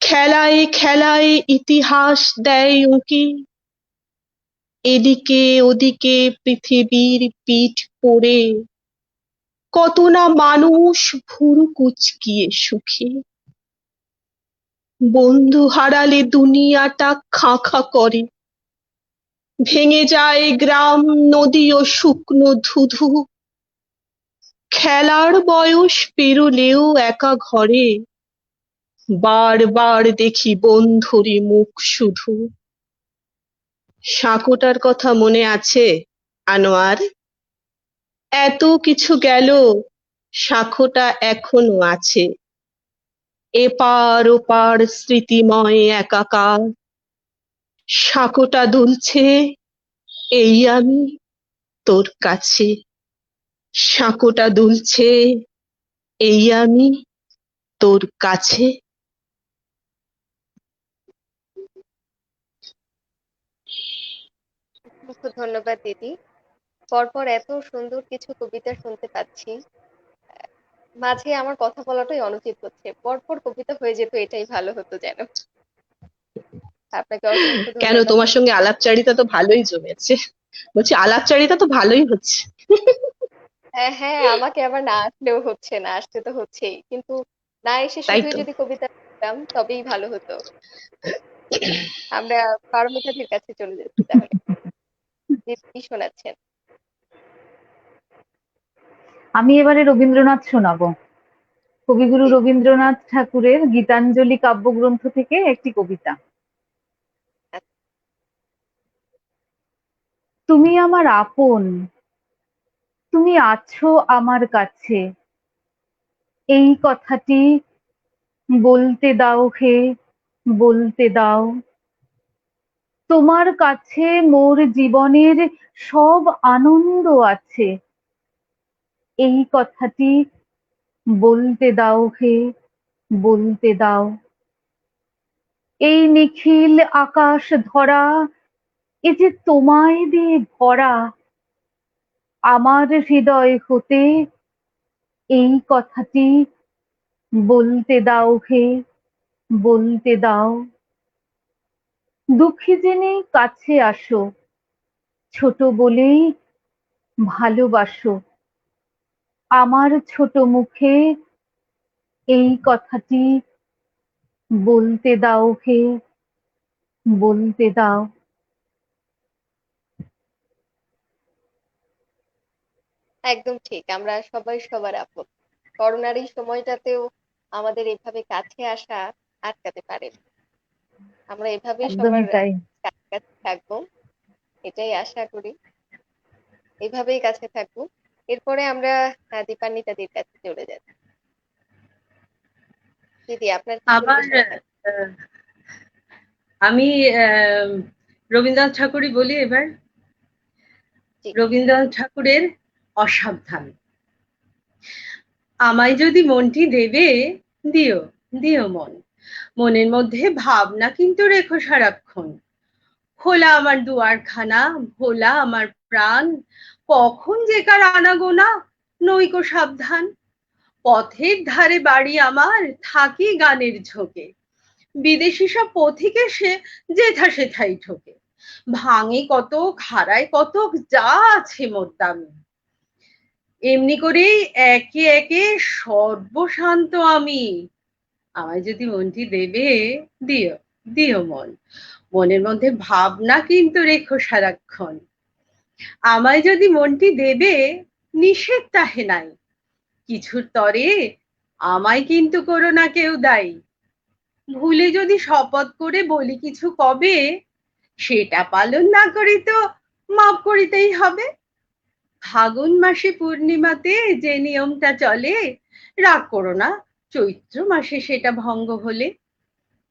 খেলায় খেলায় ইতিহাস দেয় উঁকি, এদিকে ওদিকে পৃথিবীর পিঠ পড়ে, কত না মানুষ ভুরু কুচকিয়ে সুখী। বন্ধু হারালে দুনিয়াটা খাঁ খাঁ করে, ভেঙে যায় গ্রাম নদী ও শুকনো ধুধু, খেলার বয়স পেরোলেও একা ঘরে, বারবার দেখি বন্ধুরই মুখ শুধু। সাঁকোটার কথা মনে আছে আনোয়ার? এত কিছু গেল, সাঁকোটা এখনো আছে, এপার ওপার স্মৃতিময় একাকার। সাঁকোটা দুলছে, এই আমি তোর কাছে, সাঁকোটা দুলছে, এই আমি তোর কাছে। অসংখ্য ধন্যবাদ দিদি। পরপর এত সুন্দর কিছু কবিতা শুনতে পাচ্ছি, মাঝে আমার কথা বলাটাই অনুচিত হচ্ছে, পরপর কবিতা হয়ে যেত, এটাই ভালো হতো যেন। আপনাকে অসংখ্য কেন, ধন্যবাদ। তোমার সঙ্গে আলাপচারিতা তো ভালোই জমেছে। বলছি আলাপচারিতা তো ভালোই হচ্ছে। হ্যাঁ হ্যাঁ, আমাকে আবার না আসলেও হচ্ছে, না আসতে তো হচ্ছেই, কিন্তু না এসে তাই শুধুই তো। যদি কবিতা পড়তাম তবেই ভালো হতো। আমরা পারমিতাদির কাছে চলে যাচ্ছি তাহলে। দিদি কি শোনাচ্ছেন? আমি এবারে রবীন্দ্রনাথ শোনাবো। কবিগুরু জি। রবীন্দ্রনাথ ঠাকুরের গীতাঞ্জলি কাব্যগ্রন্থ থেকে একটি কবিতা। আচ্ছা, তুমি আমার আপন, তুমি আছো আমার কাছে, এই কথাটি বলতে দাও হে, বলতে দাও। তোমার কাছে মোর জীবনের সব আনন্দ আছে, এই কথাটি বলতে দাও হে, বলতে দাও। এই নিখিল আকাশ ধরা, এ যে তোমায় দিয়ে ভরা, আমার হৃদয় হতে এই কথাটি বলতে দাও হে, বলতে দাও। দুঃখী জেনে কাছে আসো, ছোট বলেই ভালোবাসো, আমার ছোট মুখে এই কথাটি বলতে দাও হে, বলতে দাও। একদম ঠিক, আমরা সবাই সবার আপন। করোনার এই সময়টাতেও আমাদের এভাবে কাছে আসা আটকাতে পারে। আমরা এভাবেই সবার একদমই তাই। কাছে থাকবো, এটাই আশা করি। এভাবেই কাছে থাকবো। এরপরে আমরা দীপান্বিতাদির কাছে চলে যাচ্ছি। দিদি আপনার কি আমার পরিবেশনা থাকবে? আহ, আমি রবীন্দ্রনাথ ঠাকুরই বলি এবার। জি। রবীন্দ্রনাথ ঠাকুরের অসাবধান। আমায় যদি মনটি দেবে, দিও, দিও মন, মনের মধ্যে ভাবনা কিন্তু রেখো সারাক্ষণ। খোলা আমার দুয়ারখানা, ভোলা আমার প্রাণ, কখন যে কার আনাগোনা নইকো সাবধান। পথের ধারে বাড়ি আমার, থাকি গানের ঝোঁকে, বিদেশি সব পথিক এসে যেথা সেথাই ঠোকে। ভাঙে কত, খাড়ায় কত, যা আছে মোর দামি, এমনি করেই একে একে সর্বশান্ত আমি। আমায় যদি মনটি দেবে, দিও, দিও মন, মনের মধ্যে ভাবনা কিন্তু রেখো সারাক্ষণ। আমায় যদি মনটি দেবে, নিষেধ তাহে নাই, কিছুর তরে আমায় কিন্তু করো না কেউ দায়ী। ভুলে যদি শপথ করে বলি কিছু কবে, সেটা পালন না করি তো মাফ করিতেই হবে। ফাগুন মাসে পূর্ণিমাতে যে নিয়মটা চলে, রাগ করো না চৈত্র মাসে সেটা ভঙ্গ হলে।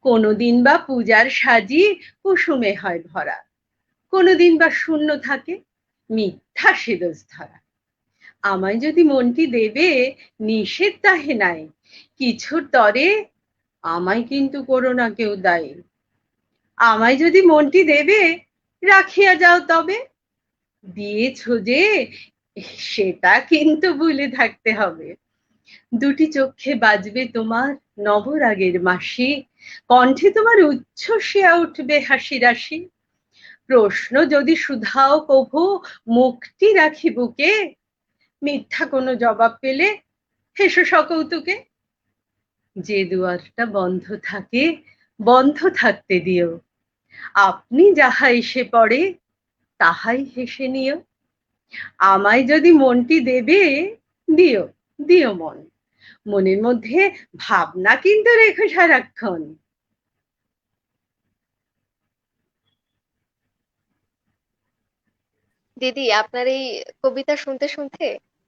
কোনোদিন বা পূজার সাজি কুসুমে হয় ভরা, কোনোদিন বা শূন্য থাকে, মিথ্যা সেদোষ ধরা। আমায় যদি মনটি দেবে, নিষেধ তাহে নাই, কিছুর তরে আমায় কিন্তু করো না কেউ দায়ী। আমায় যদি মনটি দেবে, রাখিয়া যাও তবে, দিয়েছো যে, সেটা কিন্তু ভুলে থাকতে হবে। দুটি চক্ষে বাজবে তোমার নবরাগের মাসি, কণ্ঠে তোমার উচ্ছ্বসিয়া উঠবে হাসি রাশি। প্রশ্ন যদি শুধাও কভু, মুখটি রাখি বুকে, মিথ্যা কোনো জবাব পেলে হেসো সকৌতুকে। যে দুয়ারটা বন্ধ থাকে, বন্ধ থাকতে দিও, আপনি যাহা এসে পড়ে তাহাই হেসে নিও। আমায় যদি মনটি দেবে, দিও, দিও মন, মনের মধ্যে ভাবনা কিন্তু রেখো সারাক্ষণ। দিদি, আপনার এই কবিতা শুনতে শুনতে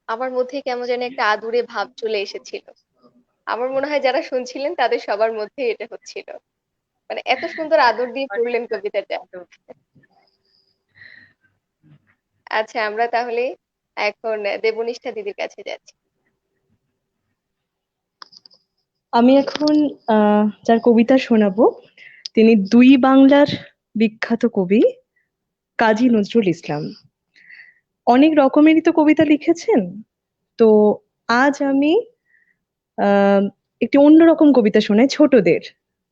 আমার মধ্যে কেমন যেন একটা আদুরে ভাব চলে এসেছিল। আমার মনে হয় যারা শুনছিলেন তাদের সবার মধ্যে এটা হচ্ছিল। মানে এত সুন্দর আদর দিয়ে পড়লেন কবিতাটা। আচ্ছা, আমরা তাহলে এখন দেবনিষ্ঠা দিদির কাছে যাচ্ছি। আমি এখন যার কবিতা শোনাবো তিনি দুই বাংলার বিখ্যাত কবি কাজী নজরুল ইসলাম। অনেক রকমেরই তো কবিতা লিখেছেন, তো আজ আমি আহ একটি অন্যরকম কবিতা শোনাই ছোটদের।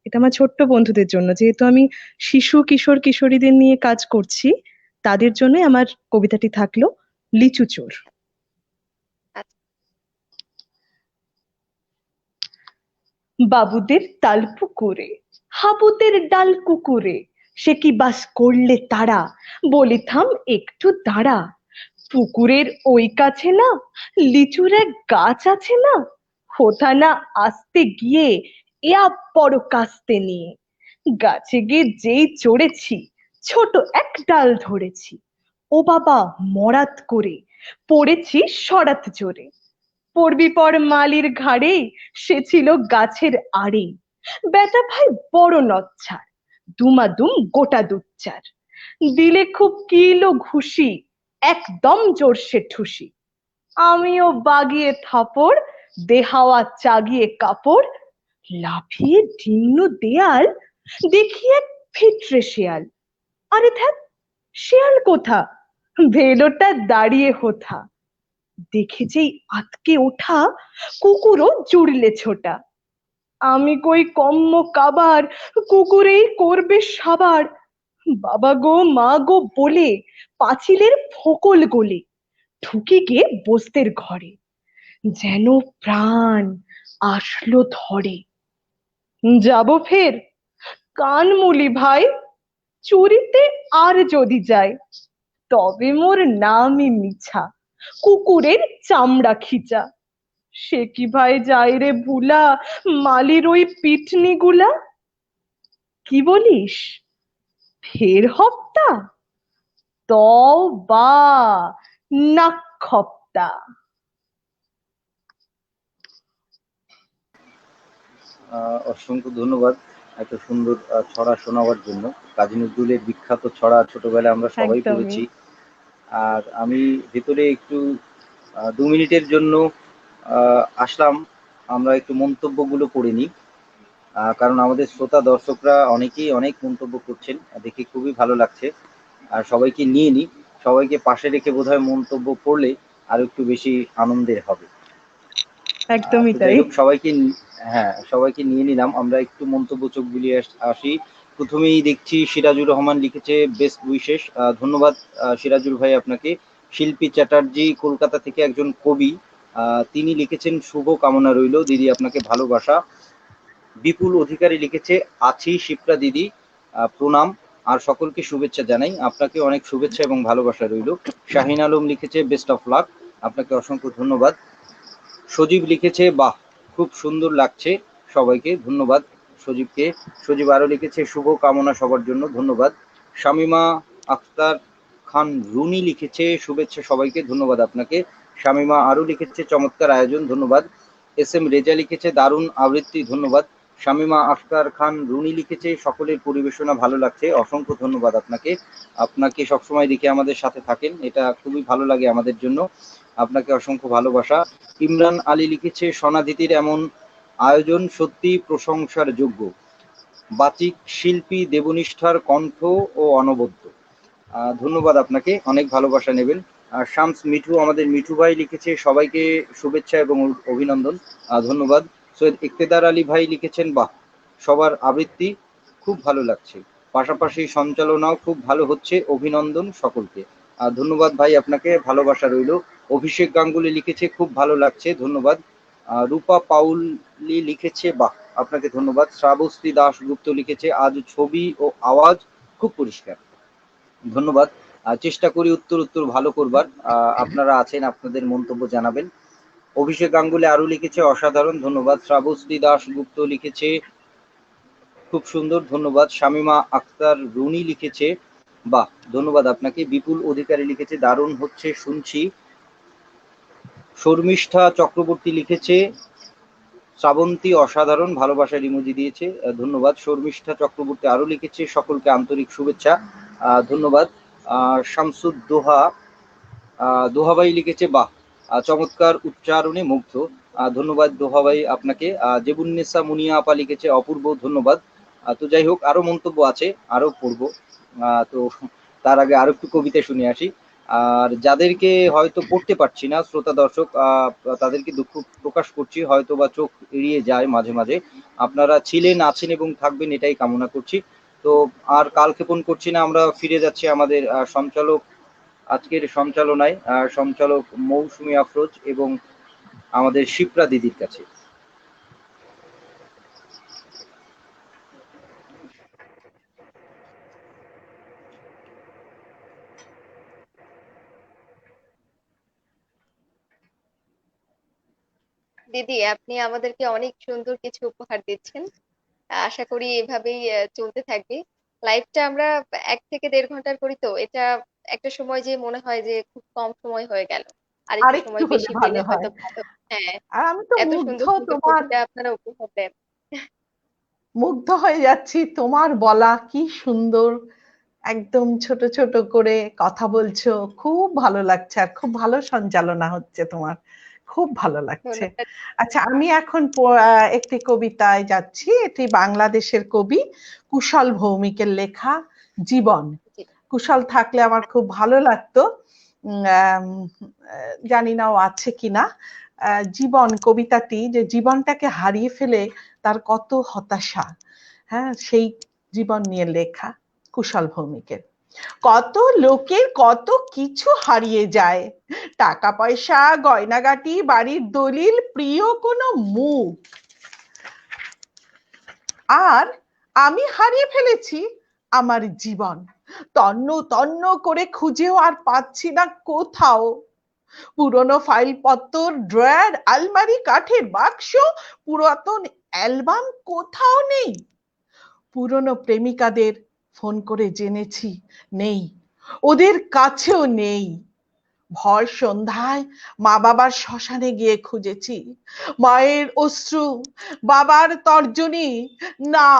এটা আমার ছোট্ট বন্ধুদের জন্য, যেহেতু আমি শিশু কিশোর কিশোরীদের নিয়ে কাজ করছি, তাদের জন্য আমার কবিতাটি থাকলো লিচু চোর। আচ্ছা। বাবুদের তাল পুকুরে, হাবুদের ডাল কুকুরে, সে কি বাস করলে তারা, বলিথাম একটু দাঁড়া। পুকুরের ওই কাছে না লিচুর এক গাছ আছে না, হোথা না আসতে গিয়ে এয়া বড় কাস্তে নিয়ে, গাছে গিয়ে যেই চড়েছি ছোট এক ডাল ধরেছি, ও বাবা মরাত করে পড়েছি সরাত জোরে। পড়বি পর মালির ঘাড়ে, সে ছিল গাছের আড়ে, বেটা ভাই বড় নচ্ছার, দুমাদুম গোটা দুচ্চার, দিলে খুব কিলো ঘুষি, একদম জোরসে ঠুসি। আমিও বাগিয়ে থাপড়, দেহাওয়া চাগিয়ে কাপড়, লাফিয়ে ডিন্নু দেয়াল, দেখি এক ভিটরে শেয়াল। আরে ধ্যাৎ, শেয়াল কোথা, ভেলোটা দাঁড়িয়ে হোথা, দেখে যেই আতকে ওঠা, কুকুরও জুড়লে ছোটা। আমি কই কম্ম কাবার, কুকুরেই করবে সাবার, বাবা গো মা গো বলে পাঁচিলের ফোকল গোলে ঢুকে গিয়ে বস্তের ঘরে, যেন প্রাণ আসলো ধরে। যাব ফের, কান মুলি ভাই, চুরিতে আর যদি যায়, তবে মোর নামই মিছা, কুকুরের চামড়া খিচা। সে কি ভাই যায় রে ভুলা, মালির ওই পিটনি গুলা। কি বলিস, ফের হপ্তা, তবা নাক খপ্তা। অসংখ্য ধন্যবাদ এত সুন্দর ছড়া শোনাবার জন্য। কাজী নজরুলের বিখ্যাত ছড়া ছোটবেলায় আমরা সবাই একদমই। পড়েছি। আর আমি ভেতরে একটু 2 মিনিটের জন্য আসলাম, আমরা একটু মন্তব্যগুলো পড়ে নিই, কারণ আমাদের শ্রোতা দর্শকরা অনেকেই অনেক মন্তব্য করছেন, দেখে খুবই ভালো লাগছে। আর সবাইকে নিয়ে নিই, সবাইকে পাশে রেখে বোধহয় মন্তব্য পড়লে আরো একটু বেশি আনন্দের হবে। একদমই তো তাই। যাই হোক, সবাইকে নিয়ে নিলাম, আমরা একটু মন্তব্য চোখ বুলিয়ে আসি। প্রথমেই দেখছি সিরাজুর রহমান লিখেছে বেস্ট উইশেস। ধন্যবাদ সিরাজুল ভাই আপনাকে। শিল্পী চ্যাটার্জি কলকাতা থেকে একজন কবি, তিনি লিখেছেন শুভ কামনা রইল দিদি, আপনাকে ভালোবাসা। বিপুল অধিকারী লিখেছে আছি শিপ্রা দিদি, প্রণাম আর সকলকে শুভেচ্ছা জানাই। আপনাকে অনেক শুভেচ্ছা এবং ভালোবাসা রইল। শাহিন আলম লিখেছে বেস্ট অফ লাক, আপনাকে অসংখ্য ধন্যবাদ। সজীব লিখেছে বাহ, খুব সুন্দর লাগছে, সবাইকে ধন্যবাদ সজীবকে। সজীব আরো লিখেছে শুভ কামনা সবার জন্য, ধন্যবাদ। শামিমা আখতার খান রুনি লিখেছে শুভেচ্ছা সবাইকে, ধন্যবাদ আপনাকে। শামিমা আরো লিখেছে চমৎকার আয়োজন, ধন্যবাদ। এস এম রেজা লিখেছে দারুণ আবৃত্তি, ধন্যবাদ। শামিমা আখতার খান রুনি লিখেছে সকলের পরিবেশনা ভালো লাগছে, অসংখ্য ধন্যবাদ আপনাকে। আপনাকে সবসময় দেখে আমাদের সাথে থাকেন, এটা খুবই ভালো লাগে আমাদের জন্য, আপনাকে অসংখ্য ভালোবাসা। ইমরান আলী লিখেছে সনাধিতির এমন আয়োজন সত্যি প্রশংসার যোগ্য, বাচিক শিল্পী দেবনিষ্ঠার কণ্ঠ ও অনবদ্য। ধন্যবাদ আপনাকে, অনেক ভালোবাসা নেবেন। শামস মিঠু, আমাদের মিঠু ভাই লিখেছে সবাইকে শুভেচ্ছা এবং অভিনন্দন। ধন্যবাদ। সৈয়দ ইকতেদার আলী ভাই লিখেছেন বাহ, সবার আবৃত্তি খুব ভালো লাগছে, পাশাপাশি সঞ্চালনাও খুব ভালো হচ্ছে, অভিনন্দন সকলকে। ধন্যবাদ ভাই, আপনাকে ভালোবাসা রইল। অভিষেক গাঙ্গুলি লিখেছে খুব ভালো লাগছে, ধন্যবাদ। রূপা পাউলি লিখেছে বাহ, আপনাকে ধন্যবাদ। শ্রাবস্তী দাশগুপ্ত লিখেছে আজ ছবি ও আওয়াজ খুব পরিষ্কার, ধন্যবাদ। চেষ্টা করি উত্তর ভালো করবার। আপনারা আছেন, আপনাদের মন্তব্য জানাবেন। অভিষেক গাঙ্গুলি আরও লিখেছে অসাধারণ, ধন্যবাদ। শ্রাবস্তী দাশগুপ্ত লিখেছে খুব সুন্দর, ধন্যবাদ। শামিমা আক্তার রুনি লিখেছে বাহ, ধন্যবাদ আপনাকে। বিপুল অধিকারী লিখেছে দারুণ হচ্ছে শুনছি। শর্মিষ্ঠা চক্রবর্তী লিখেছে শ্রাবন্তী অসাধারণ, ভালোবাসার ইমোজি দিয়েছে, ধন্যবাদ। শর্মিষ্ঠা চক্রবর্তী আরও লিখেছে সকলকে আন্তরিক শুভেচ্ছা, ধন্যবাদ। শামসুদ্দোহা দোহাবাই লিখেছে বাহ, চমৎকার উচ্চারণে মুগ্ধ, ধন্যবাদ দোহাবাই আপনাকে। জেবুন্নেসা মুনিয়া আপা লিখেছে অপূর্ব, ধন্যবাদ। তো যাই হোক, আরো মন্তব্য আছে, আরো পড়বো। তো তার আগে আরো একটু কবিতা শুনে আসি। আর যাদেরকে হয়তো পড়তে পারছি না শ্রোতা দর্শক, তাদেরকে দুঃখ প্রকাশ করছি, হয়তো বা চোখ এড়িয়ে যায় মাঝে মাঝে। আপনারা ছিলেন, আছেন এবং থাকবেন, এটাই কামনা করছি। তো আর কালক্ষেপণ করছি না, আমরা ফিরে যাচ্ছি আমাদের সঞ্চালক আজকের সঞ্চালনায়, সঞ্চালক মৌসুমী আফরোজ এবং আমাদের শিপ্রা দিদির কাছে। দিদি, আপনি আমাদেরকে অনেক সুন্দর কিছু উপহার দিচ্ছেন। আশা করি এভাবেই চলতে থাকবে। লাইভটা আমরা 1 থেকে 1.5 ঘন্টার করি, তো এটা একটা সময় যে মনে হয় যে খুব কম সময় হয়ে গেল, আর একটু আরেকটু সময় হলে বেশি ভালো পেলে হয়। হয়তো ভালো। হ্যাঁ, আর আমি তো এত মুগ্ধ, সুন্দর সুন্দর তোমার কবিতা আপনারা উপহার দেন। মুগ্ধ হয়ে যাচ্ছি, তোমার বলা কি সুন্দর, একদম ছোট ছোট করে কথা বলছো, খুব ভালো লাগছে, আর খুব ভালো সঞ্চালনা হচ্ছে তোমার, খুব ভালো লাগছে। ধন্যবাদ। আচ্ছা, আমি এখন একটি কবিতায় যাচ্ছি। এটি বাংলাদেশের কবি কুশল ভৌমিকের লেখা জীবন। জি। কুশল থাকলে আমার খুব ভালো লাগতো, জানি না ও আছে কিনা। জীবন কবিতাটি, যে জীবনটাকে হারিয়ে ফেলে তার কত হতাশা, হ্যাঁ, সেই জীবন নিয়ে লেখা কুশল ভৌমিকের। কত লোকের কত কিছু হারিয়ে যায়, টাকা পয়সা, গয়নাগাটি, বাড়ির দলিল, প্রিয় কোনো মুখ। আর আমি হারিয়ে ফেলেছি আমার জীবন, তন্ন তন্ন করে খুঁজেও আর পাচ্ছি না কোথাও। পুরনো ফাইলপত্র, ড্রয়ার, আলমারি, কাঠের বাক্স, পুরাতন অ্যালবাম কোথাও নেই। পুরনো প্রেমিকাদের ফোন করে জেনেছি নেই, ওদের কাছেও নেই। ভর সন্ধ্যায় মা বাবার শ্মশানে গিয়ে খুঁজেছি, মায়ের অশ্রু, বাবার তর্জনী, না,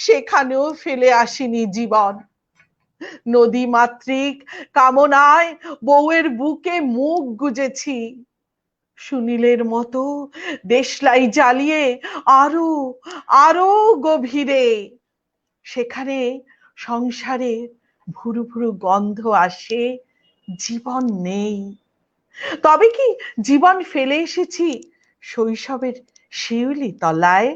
সেখানেও ফেলে আসিনি জীবন। নদী মাতৃক কামনায় বউয়ের বুকে মুখ গুজেছি, সুনীলের মতো দেশলাই জ্বালিয়ে আরো আরো গভীরে। সেখানে সংসারে ভুরু ভুরু গন্ধ আসে, জীবন নেই। তবে কি জীবন ফেলে এসেছি শৈশবের শিউলি তলায়,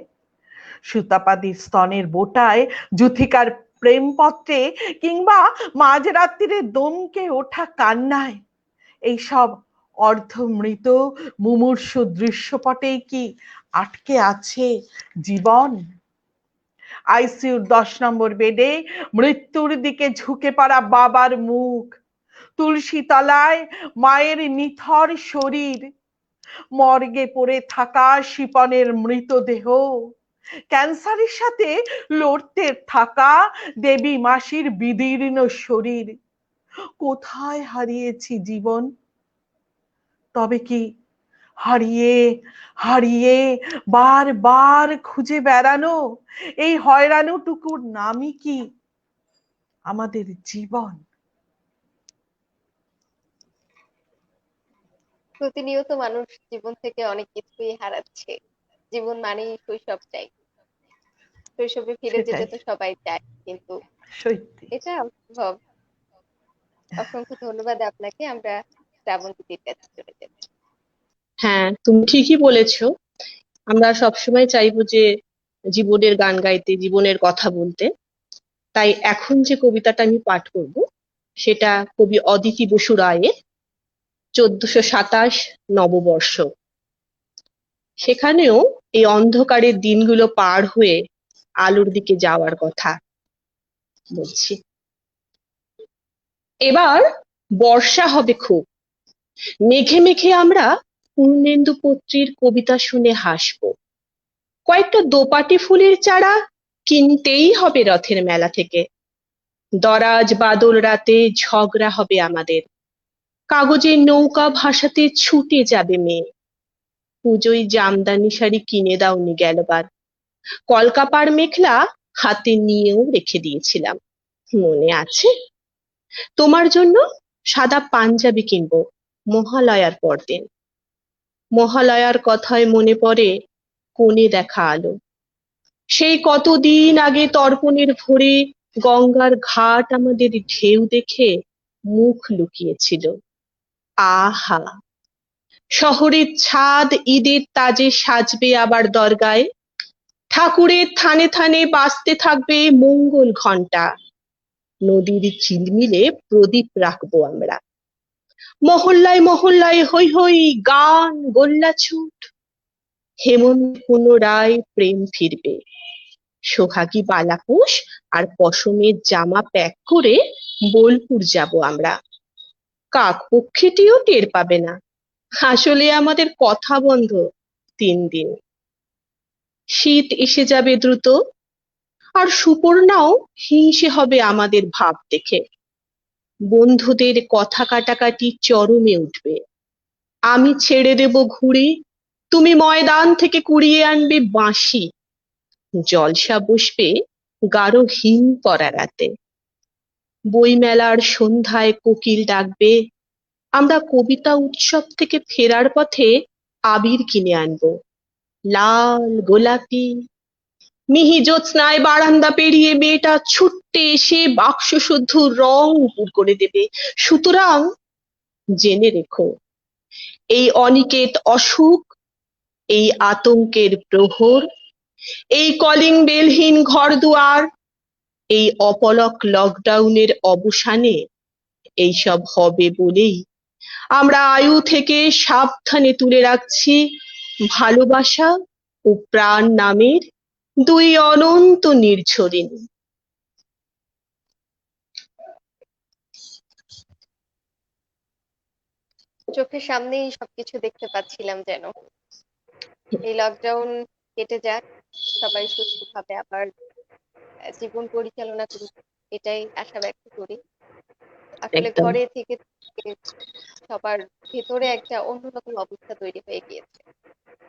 সুতাপাদির স্তনের বোটায়, যুথিকার প্রেমপত্রে, কিংবা মাঝরাত্রিরে দমকে ওঠা কান্নায়। এইসব অর্ধমৃত মুমূর্ষু দৃশ্যপটেই কি আটকে আছে জীবন? আইসিইউর 10 নম্বর বেডে মৃত্যুর দিকে ঝুঁকে পড়া বাবার মুখ, তুলসী তলায় মায়ের নিথর শরীর, মর্গে পড়ে থাকা শিপনের মৃতদেহ, ক্যান্সারের সাথে লড়তে থাকা দেবী মাসির বিদীর্ণ শরীর। কোথায় হারিয়েছি জীবন? তবে কি হারিয়ে হারিয়ে বারবার খুঁজে বেড়ানো এই হয়রানোটুকুর নামই কি আমাদের জীবন? প্রতিনিয়ত মানুষ জীবন থেকে অনেক কিছুই হারাচ্ছে। জীবন মানেই শৈশব চাই, শৈশবে ফিরে যেতে সেটাই, তো সবাই চায়, কিন্তু সত্যি। এটা অসম্ভব। অসংখ্য ধন্যবাদ আপনাকে। আমরা শ্রাবন্তীদের কাছে চলে যাচ্ছি। হ্যাঁ, তুমি ঠিকই বলেছো। আমরা সবসময় চাইবো যে জীবনের গান গাইতে, জীবনের কথা বলতে। তাই এখন যে কবিতাটা আমি পাঠ করব সেটা কবি অদিতি বসু রায়ের 1427 নববর্ষ। সেখানেও এই অন্ধকারের দিনগুলো পার হয়ে আলোর দিকে যাওয়ার কথা বলছি। এবার বর্ষা হবে খুব, মেঘে মেঘে আমরা পূর্ণেন্দু পত্রীর কবিতা শুনে হাসবো। কয়েকটা দোপাটি ফুলের চারা কিনতেই হবে রথের মেলা থেকে। দরাজ বাদল রাতে ঝগড়া হবে আমাদের, কাগজের নৌকা ভাসাতে ছুটে যাবে মেয়ে। পুজোয় জামদানি শাড়ি কিনে দাওনি গেলবার, কলকাপাড় মেখলা হাতে নিয়েও রেখে দিয়েছিলাম, মনে আছে? তোমার জন্য সাদা পাঞ্জাবি কিনবো মহালয়ার পরদিন। মহালয়ার কথায় মনে পড়ে কোণে দেখা আলো। সেই কতদিন আগে তর্পণের ভোরে গঙ্গার ঘাট আমাদের ঢেউ দেখে মুখ লুকিয়েছিল। আহা, শহরের ছাদ ঈদের তাজে সাজবে আবার দরগায়, ঠাকুরের থানে থানে বাজতে থাকবে মঙ্গল ঘণ্টা। নদীর চিলমিলে প্রদীপ রাখবো আমরা, মহল্লায় মহল্লায় হৈ হৈ গান গোল্লা ছুট। হেমন্ত পুনরায় প্রেম ফিরবে, সোহাগী বালাপোষ আর পশমের জামা প্যাক করে বোলপুর যাব আমরা। কাকপক্ষীটিও টের পাবে না, আসলে আমাদের কথা বন্ধ 3 দিন। শীত এসে যাবে দ্রুত, আর সুপর্ণাও হিংসে হবে আমাদের ভাব দেখে। বন্ধুদের কথা কাটাকাটি চরমে উঠবে। আমি ছেড়ে দেব ঘুড়ি, তুমি ময়দান থেকে কুড়িয়ে আনবে বাঁশি। জলসা বসবে গাঢ় হিম পড়া রাতে, বইমেলার সন্ধ্যায় কোকিল ডাকবে। আমরা কবিতা উৎসব থেকে ফেরার পথে আবির কিনে আনবো, লাল গোলাপি। মিহি জ্যোৎস্নায় বারান্দা পেরিয়ে মেয়েটা ছুটতে এসে বাক্স শুদ্ধ রং উপুর করে দেবে। সুতরাং জেনে রেখো, এই অনিকেত অসুখ, এই আতঙ্কের প্রহর, এই কলিং বেলহীন ঘর দুয়ার, এই অপলক লকডাউনের অবসানে এইসব হবে বলেই আমরা আয়ু থেকে সাবধানে তুলে রাখছি ভালোবাসা ও প্রাণ নামের 2 অনন্ত নির্ঝরিণী। চোখের সামনেই সবকিছু দেখতে পাচ্ছিলাম যেন। এই লকডাউন কেটে যাক, সবাই সুস্থভাবে আবার জীবন পরিচালনা করুক, এটাই আশা ব্যক্ত করি। আসলে একদম ঘরে থেকে থেকে সবার ভেতরে একটা অন্যরকম অবস্থা তৈরি হয়ে গিয়েছে।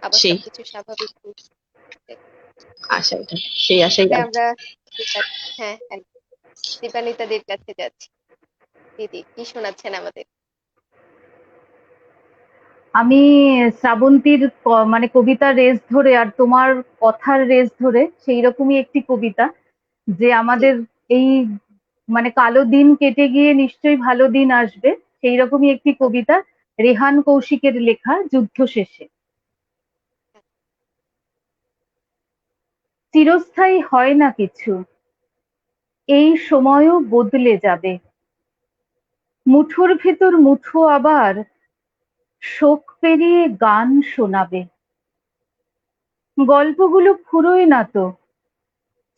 আবার সেই সবকিছু স্বাভাবিক হচ্ছে। আশাটা, সেই আশাই তাই রাখছি। আমরা হ্যাঁ দীপান্বিতাদের কাছে যাচ্ছি। দিদি কি শোনাচ্ছেন আমাদের? আমি শ্রাবন্তীর মানে কবিতার রেস ধরে আর তোমার কথার রেস ধরে সেই রকমই একটি কবিতা, যে জি, আমাদের এই মানে কালো দিন কেটে গিয়ে নিশ্চয়ই ভালো দিন আসবে, সেই রকমই একটি কবিতা রেহান কৌশিকের লেখা যুদ্ধ শেষে। চিরস্থায়ী হয় না কিছু, এই সময়ও বদলে যাবে। মুঠোর ভেতর মুঠো আবার শোক পেরিয়ে গান শোনাবে। গল্পগুলো ফুরোয় না তো,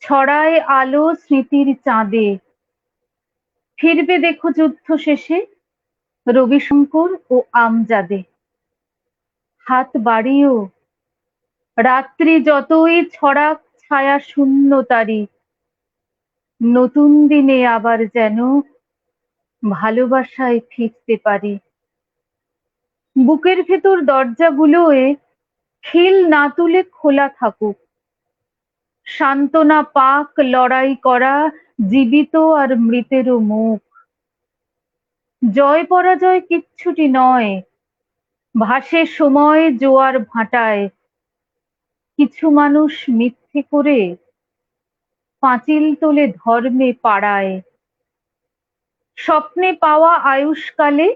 ছড়ায় আলো স্মৃতির চাঁদে। ফিরবে দেখো যুদ্ধ শেষে রবিশঙ্কর ও আমজাদে। হাত বাড়িও, রাত্রি যতই ছড়াক ছায়া শূন্য তারি, নতুন দিনে আবার যেন ভালোবাসায় ফিরতে পারি। বুকের ভেতর দরজাগুলোয় খিল না তুলে খোলা থাকুক, সান্ত্বনা পাক লড়াই করা জীবিত আর মৃতেরও মুখ। জয় পরাজয় কিচ্ছুটি নয়, ভাসে সময় জোয়ার ভাটায়। কিছু মানুষ মিথ্যে করে পাঁচিল তোলে ধর্মে পাড়ায়। স্বপ্নে পাওয়া আয়ুষ্কালে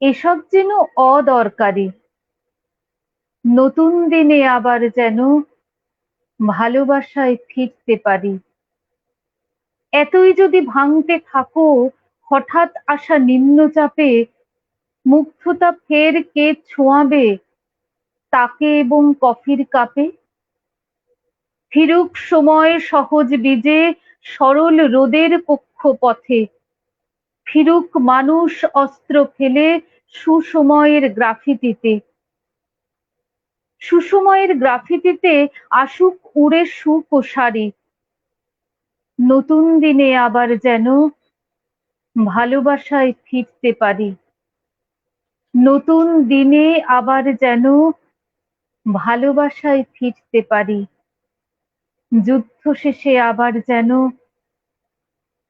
এসব যেন অদরকারি। নতুন দিনে আবার যেন ভালোবাসায় ফিরতে পারি। এতই যদি ভাঙতে থাকো হঠাৎ আসা নিম্নচাপে, মুগ্ধতা ফের কে ছোঁয়াবে তাকে এবং কফির কাপে? ফিরুক সময় সহজ বীজে সরল রোদের কক্ষপথে, ফিরুক মানুষ অস্ত্র ফেলে সুসময়ের গ্রাফিতিতে, সুসময়ের গ্রাফিতিতে আসুক উড়ে সুখ ও সারি। নতুন দিনে আবার যেন ভালোবাসায় ফিরতে পারি। নতুন দিনে আবার যেন ভালোবাসায় ফিরতে পারি। যুদ্ধ শেষে আবার যেন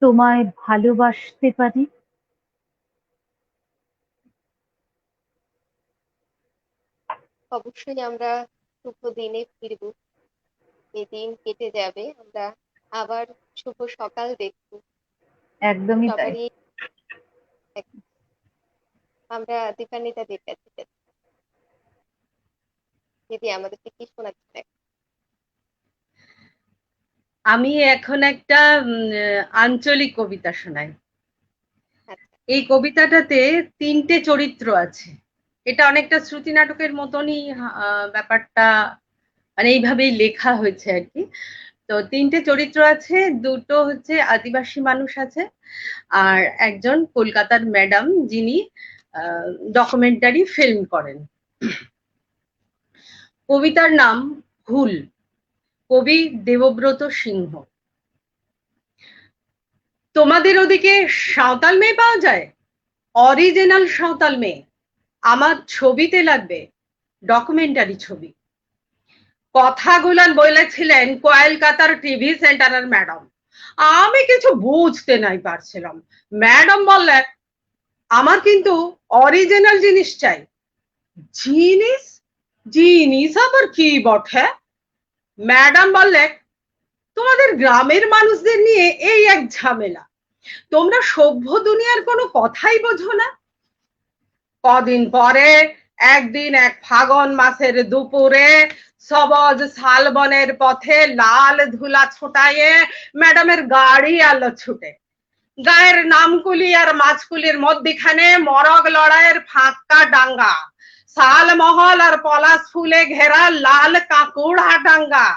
তোমায় ভালোবাসতে পারি। অবশ্যই আমরা শুভ দিনে ফিরবো, এই দিন কেটে যাবে, আমরা আবার শুভ সকাল দেখবো একদমই তাই। সবারই। আমরা দীপান্বিতা দির কাছে যাচ্ছি। দিদি আমাদেরকে কি শোনাচ্ছেন? আমি এখন একটা আঞ্চলিক কবিতা শোনাই। আচ্ছা, এই কবিতাটাতে 3টে চরিত্র আছে। এটা অনেকটা শ্রুতি নাটকের মতনই ব্যাপারটা, মানে এইভাবেই লেখা হয়েছে আর কি। তো 3টে চরিত্র আছে, দুটো হচ্ছে আদিবাসী মানুষ আছে, আর একজন কলকাতার ম্যাডাম যিনি ডকুমেন্টারি ফিল্ম করেন। কবিতার নাম ভুল, কবি দেবব্রত সিংহ। তোমাদের ওদিকে সাঁওতাল মেয়ে পাওয়া যায়? অরিজিনাল সাঁওতাল মেয়ে আমার ছবিতে লাগবে, ডকুমেন্টারি ছবি। কথাগুলো বলেছিলেন কলকাতার টিভি সেন্টারের ম্যাডাম। আমি কিছু বুঝতে নাই পারছিলাম। ম্যাডাম বললেন আমার কিন্তু অরিজিনাল জিনিস চাই। জিনিস? জিনিস আবার কি বটে? ম্যাডাম বললেন তোমাদের গ্রামের মানুষদের নিয়ে এই এক ঝামেলা, তোমরা সভ্য দুনিয়ার কোনো কথাই বোঝো না। কদিন পরে একদিন এক ফাগন মাসের দুপুরে সবজ শালবনের পথে লাল ধুলা ছোটাইয়ে ম্যাডামের গাড়ি আলো ছুটে। গায়ের নামকুলি আর মাছকুলির মধ্যিখানে মরগ লড়াইয়ের ফাঁকা ডাঙ্গা, শালমহল আর পলাশ ফুলে ঘেরা লাল কাঁকুড়া ডাঙ্গা,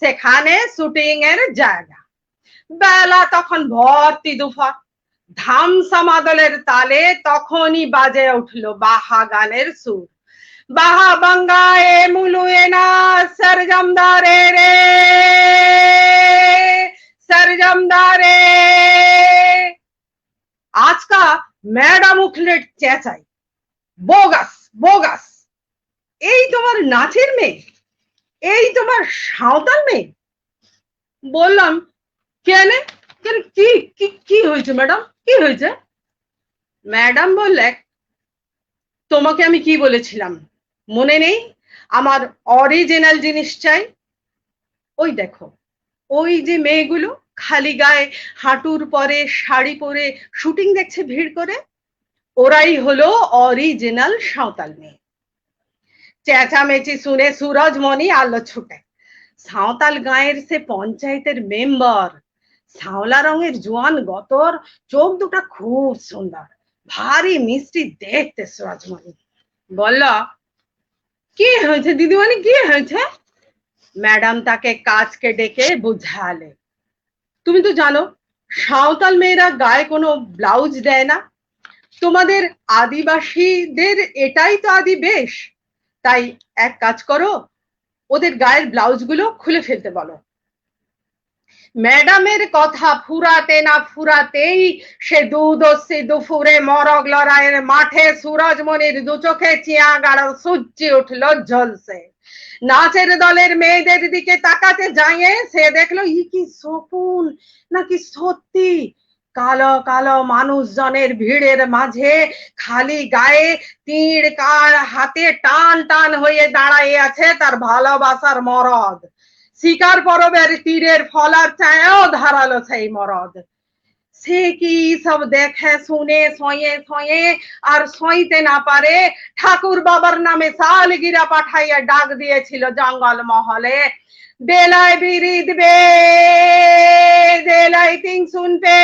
সেখানে শুটিং এর জায়গা। বেলা তখন ভর্তি দুপুর, ধামসা মাদলের তালে তখনই বাজে উঠলো বাহা গানের সুর। বাহা বাঙ্গা এ মুলুয়ে না সরজমদারে রে, সরজমদারে। আজকা ম্যাডাম উঠলে চেঁচাই, বোগাস বোগাস, এই তোমার নাচের মেয়ে, এই তোমার সাঁওতাল মেয়ে? বললাম কেন কেন, কি কি কি হয়েছে ম্যাডাম, কি হয়েছে? ম্যাডাম বললে তোমাকে আমি কি বলেছিলাম মনে নেই? আমার অরিজিনাল জিনিস চাই। ওই দেখো, ওই যে মেয়েগুলো খালি গায়ে হাঁটুর পরে শাড়ি পরে শুটিং দেখছে ভিড় করে, ওরাই হলো অরিজিনাল সাঁওতাল মেয়ে। চেঁচামেচি শুনে সুরজমণি আলো ছুটে। সাঁওতাল গাঁয়ের সে পঞ্চায়েতের মেম্বার, সাঁওলা রঙের জোয়ান গতর, চোখ দুটা খুব সুন্দর, ভারী মিষ্টি দেখতে। সুরজমণি বলল কি হয়েছে দিদিমণি, কি হয়েছে? ম্যাডাম তাকে কাছকে ডেকে বুঝালে তুমি তো জানো সাঁওতাল মেয়েরা গায়ে কোনো ব্লাউজ দেয় না, তোমাদের আদিবাসীদের এটাই তো আদি বেশ, তাই এক কাজ করো, ওদের গায়ের ব্লাউজ গুলো খুলে ফেলতে বলো। ম্যাডামের কথা ফুরাতে না ফুরাতেই সে দুদস্যি দুপুরে মরগ লড়াইয়ের মাঠে সুরজমণির দু চোখে চিয়া গাড়ো সূর্যি উঠল ঝলসে। নাচের দলের মেয়েদের দিকে তাকাতে যাইয়ে সে দেখলো ই কি স্বপ্ন নাকি সত্যি। কালো কালো মানুষজনের ভিড়ের মাঝে খালি গায়ে তীর কার হাতে টান টান হয়ে দাঁড়াইয়ে আছে তার ভালোবাসার মরদ। শিকার পরবের তীরের ফলার চায়েও ধারালো সেই মরদ। সে কি সব দেখে শুনে সয়ে সয়ে আর সইতে না পারে ঠাকুর বাবার নামে সালগিরা পাঠাইয়া ডাক দিয়েছিল জঙ্গল মহলে, দেলাই বিড়ি দিবে, দেলাই তিন শুনতে।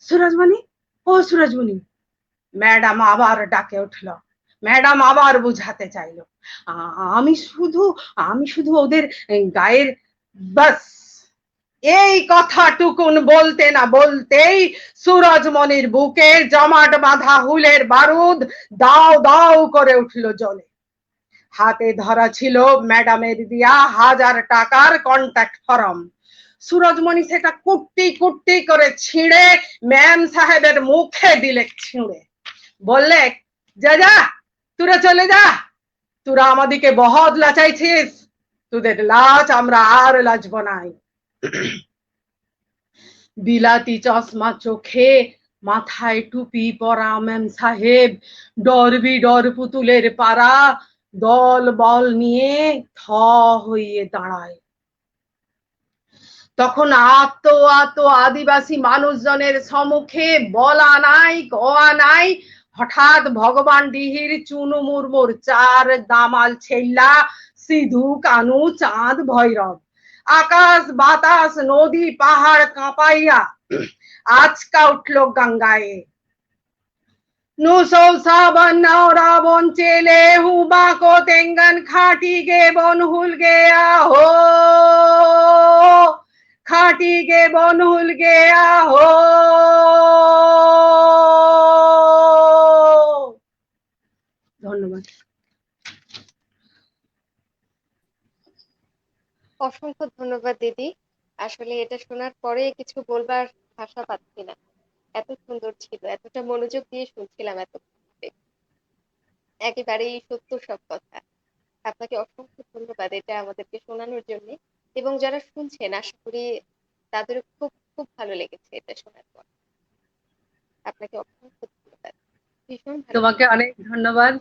সুরজমণি, ও সুরজমণি, ম্যাডাম আবার ডাকে উঠল। ম্যাডাম আবার বুঝাতে চাইলো, আমি শুধু ওদের গায়ের বাস। এই কথাটুকুন বলতে না বলতেই সুরজমণির বুকে জমাট বাঁধা হুলের বারুদ দাও দাও করে উঠল জ্বলে। হাতে ধরা ছিল ম্যাডামের দিয়া 1000 টাকার কন্ট্যাক্ট ফর্ম। সুরজমণি সেটা কুট্টি কুট্টি করে ছিঁড়ে ম্যাম সাহেবের মুখে দিলে ছিঁড়ে, বললে, যা যা তোরা চলে যা, তোরা আমাদিকে বহুত লাচাইছিস, তোদের লাচ আমরা আর লাচব নাই। বিলাতি চশমা চোখে, মাথায় টুপি পরা ম্যাম সাহেব ডরবি ডর পুতুলের পাড়া দল বল নিয়ে থ হইয়ে দাঁড়ায়। তখন আত আত আদিবাসী মানুষজনের সম্মুখে বলা নাই কওয়া নাই, হঠাৎ ভগবান ডিহির চুনু মুরমুর 4 দামাল ছেল্লা সিধু কানু চাঁদ ভৈরব আকাশ বাতাস নদী পাহাড় কাঁপাইয়া আজকা উঠল গঙ্গায়। নুসৌ সাবন রাবণ চেলে হুবা को तेंगन खाटी गे बनहुल गया हो, खाटी गे बनहुल गया हो। ধন্যবাদ। অসংখ্য ধন্যবাদ দিদি। আসলে এটা শোনার পরে কিছু বলবার ভাষা পাচ্ছি না, এত সুন্দর ছিল, এতটা মনোযোগ দিয়ে শুনছিলাম, একেবারেই সত্য সব কথা। আপনাকে অসংখ্য ধন্যবাদ এটা আমাদেরকে শোনানোর জন্য, এবং যারা শুনছেন আশা করি তাদের খুব খুব ভালো লেগেছে এটা শোনার পর। আপনাকে অসংখ্য ধন্যবাদ, ভীষণ ভালো। তোমাকে অনেক ধন্যবাদ,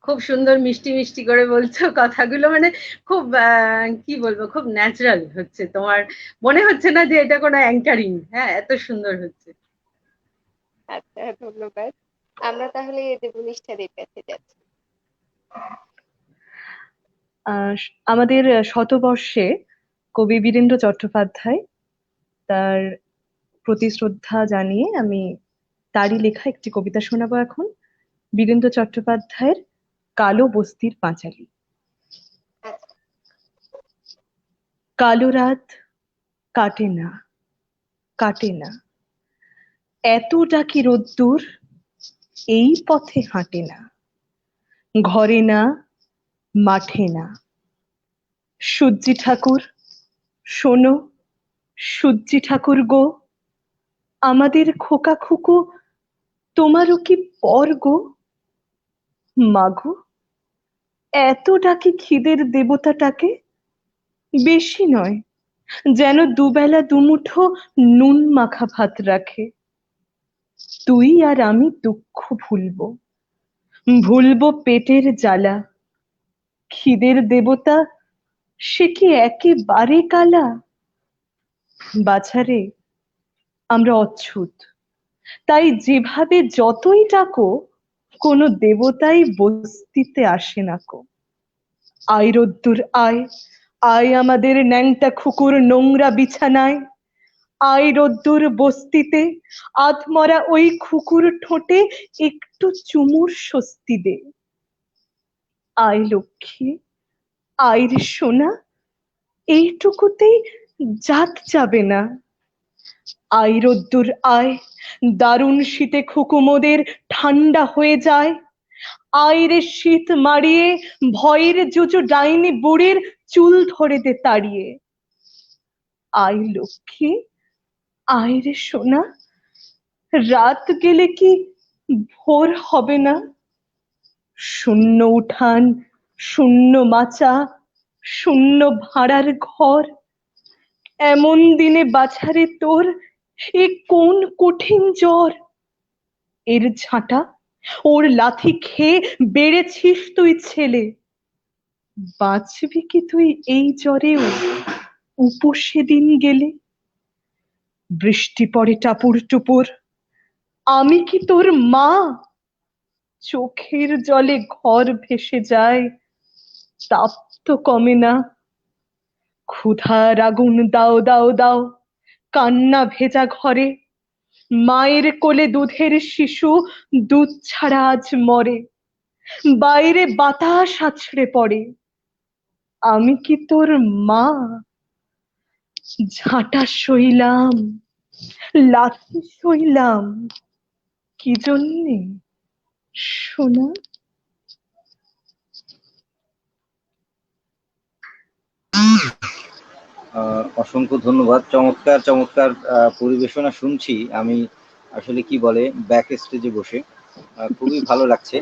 খুব সুন্দর মিষ্টি মিষ্টি করে বলছো কথাগুলো, মানে খুব কি বলবো, খুব ন্যাচারাল হচ্ছে, তোমার মনে হচ্ছে না যে এটা কোনো অ্যাঙ্কারিং, হ্যাঁ এত সুন্দর হচ্ছে। আচ্ছা ধন্যবাদ। আমরা তাহলে দেবনিষ্ঠাদের কাছে যাচ্ছি। আমাদের শতবর্ষে কবি বীরেন্দ্র চট্টোপাধ্যায়, তার প্রতি শ্রদ্ধা জানিয়ে আমি তারই লেখা একটি কবিতা শোনাবো এখন। বীরেন্দ্র চট্টোপাধ্যায়ের কালো বস্তির পাঁচালী। কালো রাত কাটে না, কাটে না, এত ডাকি রোদ্দুর এই পথে হাঁটে না, ঘরে না মাঠে না। সূর্যি ঠাকুর শোনো, সূর্যি ঠাকুর গো, আমাদের খোকা খুকু তোমারও কি পর গো? মাগো এত ডাকি খিদের দেবতাটাকে, বেশি নয়, যেন দুবেলা দুমুঠো নুন মাখা ভাত রাখে। তুই আর আমি দুঃখ ভুলবো, ভুলবো পেটের জ্বালা। খিদের দেবতা সে কি একেবারে কালা? বাছারে আমরা অচ্ছুত, তাই যেভাবে যতই ডাকো কোনো দেবতাই বস্তিতে আসে না কো। আয় রোদ্দুর আয়, আয় আমাদের ন্যাংটা খুকুর নোংরা বিছানায়। আয় রোদ্দুর বস্তিতে, আধমরা ওই খুকুর ঠোঁটে একটু চুমুর স্বস্তি দে। আয় লক্ষ্মী, আয় রে সোনা, এইটুকুতেই জাত যাবে না। আয় রোদ্দুর আয়, দারুণ শীতে খুকুমোদের ঠান্ডা হয়ে যায়। আয় রে শীত মারিয়ে, ভয়ের জুজু ডাইনি বুড়ির চুল ধরে দে তাড়িয়ে। আয় লক্ষ্মী, আয় রে সোনা, রাত গেলে কি ভোর হবে না? শূন্য উঠান, শূন্য মাচা, শূন্য ভাড়ার ঘর, এমন দিনে বাছারে তোর এ কোন কঠিন জ্বর? এর ঝাঁটা ওর লাথি খেয়ে বেড়েছিস তুই ছেলে, বাঁচবি কি তুই এই জ্বরেও উপসে দিন গেলে? বৃষ্টি পড়ে টাপুর টুপুর, আমি কি তোর মা? চোখের জলে ঘর ভেসে যায়, তাপ তো কমে না। ক্ষুধার আগুন দাও দাও দাও, কান্না ভেজা ঘরে। মায়ের কোলে দুধের শিশু দুধ ছাড়া আজ মরে। বাইরে বাতাস আছড়ে পড়ে, আমি কি তোর মা? ঝাঁটা সইলাম, লাথি সইলাম, কি জন্যে সোনা? অসংখ্য ধন্যবাদ। চমৎকার চমৎকার পরিবেশনা শুনছি আমি, আসলে কি বলে ব্যাক স্টেজে বসে খুবই ভালো লাগছে।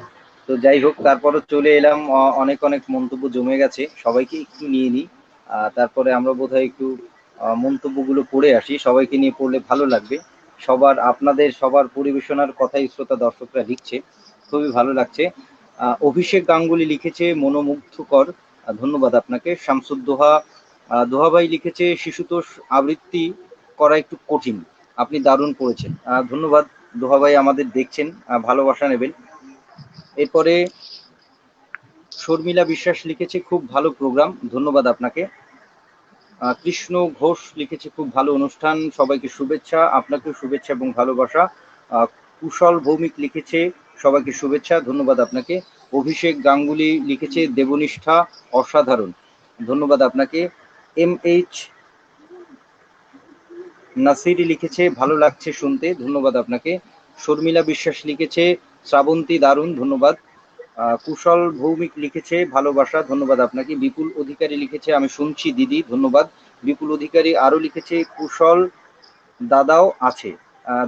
তো যাই হোক, তারপরও চলে এলাম, অনেক অনেক মন্তব্য জমে গেছে, সবাইকে একটু নিয়ে নিই। তারপরে আমরা বোধহয় একটু মন্তব্যগুলো পড়ে আসি, সবাইকে নিয়ে পড়লে ভালো লাগবে। আপনাদের সবার পরিবেশনার কথাই শ্রোতা দর্শকরা লিখছে, খুবই ভালো লাগছে। অভিষেক গাঙ্গুলি লিখেছে মনোমুগ্ধকর, ধন্যবাদ আপনাকে। শামসুদ্দোহা দোহাভাই লিখেছে শিশুতোষ আবৃত্তি করা একটু কঠিন, আপনি দারুণ করেছেন, ধন্যবাদ দোহাভাই, আমাদের দেখছেন, ভালোবাসা নেবেন। এরপরে শর্মিলা বিশ্বাস লিখেছে খুব ভালো প্রোগ্রাম, ধন্যবাদ আপনাকে। কৃষ্ণ ঘোষ লিখেছে খুব ভালো অনুষ্ঠান, সবাইকে শুভেচ্ছা। আপনাকেও শুভেচ্ছা এবং ভালোবাসা। কুশল ভৌমিক লিখেছে সবাইকে শুভেচ্ছা, ধন্যবাদ আপনাকে। অভিষেক গাঙ্গুলি লিখেছে দেবনিষ্ঠা অসাধারণ, ধন্যবাদ আপনাকে। MH নাসিরি লিখেছে ভালো লাগছে শুনতে, ধন্যবাদ আপনাকে। শর্মিলা বিশ্বাস লিখেছে শ্রাবন্তী দারুণ, ধন্যবাদ। কুশল ভৌমিক লিখেছে ভালোবাসা, ধন্যবাদ আপনাকে। বিপুল অধিকারী লিখেছে আমি শুনছি দিদি, ধন্যবাদ। বিপুল অধিকারী আরো লিখেছে কুশল দাদাও আছে,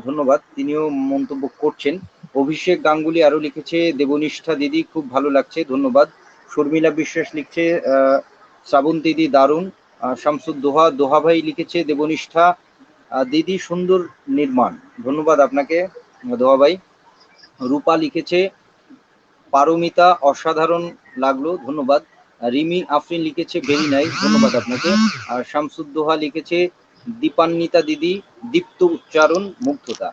ধন্যবাদ, তিনিও মন্তব্য করছেন। অভিষেক গাঙ্গুলি আরো লিখেছে দেবনিষ্ঠা দিদি খুব ভালো লাগছে, ধন্যবাদ। শর্মিলা বিশ্বাস লিখছে শ্রাবন্তী দিদি দারুণ। শামসুদ্দোহা দোহাভাই লিখেছে দেবনিষ্ঠা দিদি সুন্দর নির্মাণ, ধন্যবাদ আপনাকে দোহাভাই। রূপা লিখেছে পারমিতা অসাধারণ লাগলো, ধন্যবাদ। রিমি আফরিন লিখেছে ভেরি নাইস, ধন্যবাদ আপনাকে। আর শামসুদ্দোহা লিখেছে দীপান্বিতা দিদি দীপ্ত উচ্চারণ মুগ্ধতা,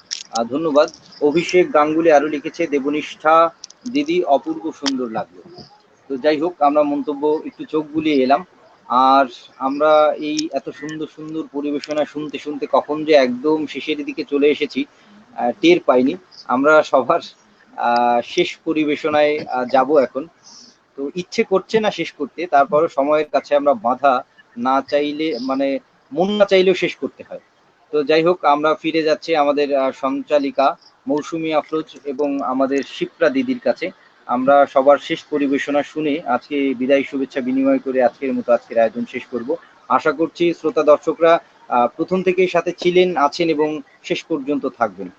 ধন্যবাদ। অভিষেক গাঙ্গুলি আরো লিখেছে দেবনিষ্ঠা দিদি অপূর্ব সুন্দর লাগলো। তো যাই হোক, আমরা মন্তব্য একটু চোখ বুলিয়ে এলাম, আর আমরা এই এত সুন্দর সুন্দর পরিবেশনা শুনতে শুনতে কখন যে একদম শেষের দিকে চলে এসেছি টের পাইনি। আমরা সবার শেষ পরিবেশনায় যাব এখন। তো ইচ্ছে করছে না শেষ করতে, তারপরে সময়ের কাছে আমরা বাধা, না চাইলে মানে মন না চাইলেও শেষ করতে হয়। তো যাই হোক, আমরা ফিরে যাচ্ছি আমাদের সঞ্চালিকা মৌসুমী আফরোজ এবং আমাদের শিপ্রা দিদির কাছে। আমরা সবার শেষ পরিবেশনা শুনে আজকে বিদায় শুভেচ্ছা বিনিময় করে আজকের মতো আজকের আয়োজন শেষ করব। আশা করছি শ্রোতা দর্শকরা প্রথম থেকেই সাথে ছিলেন, আছেন এবং শেষ পর্যন্ত থাকবেন।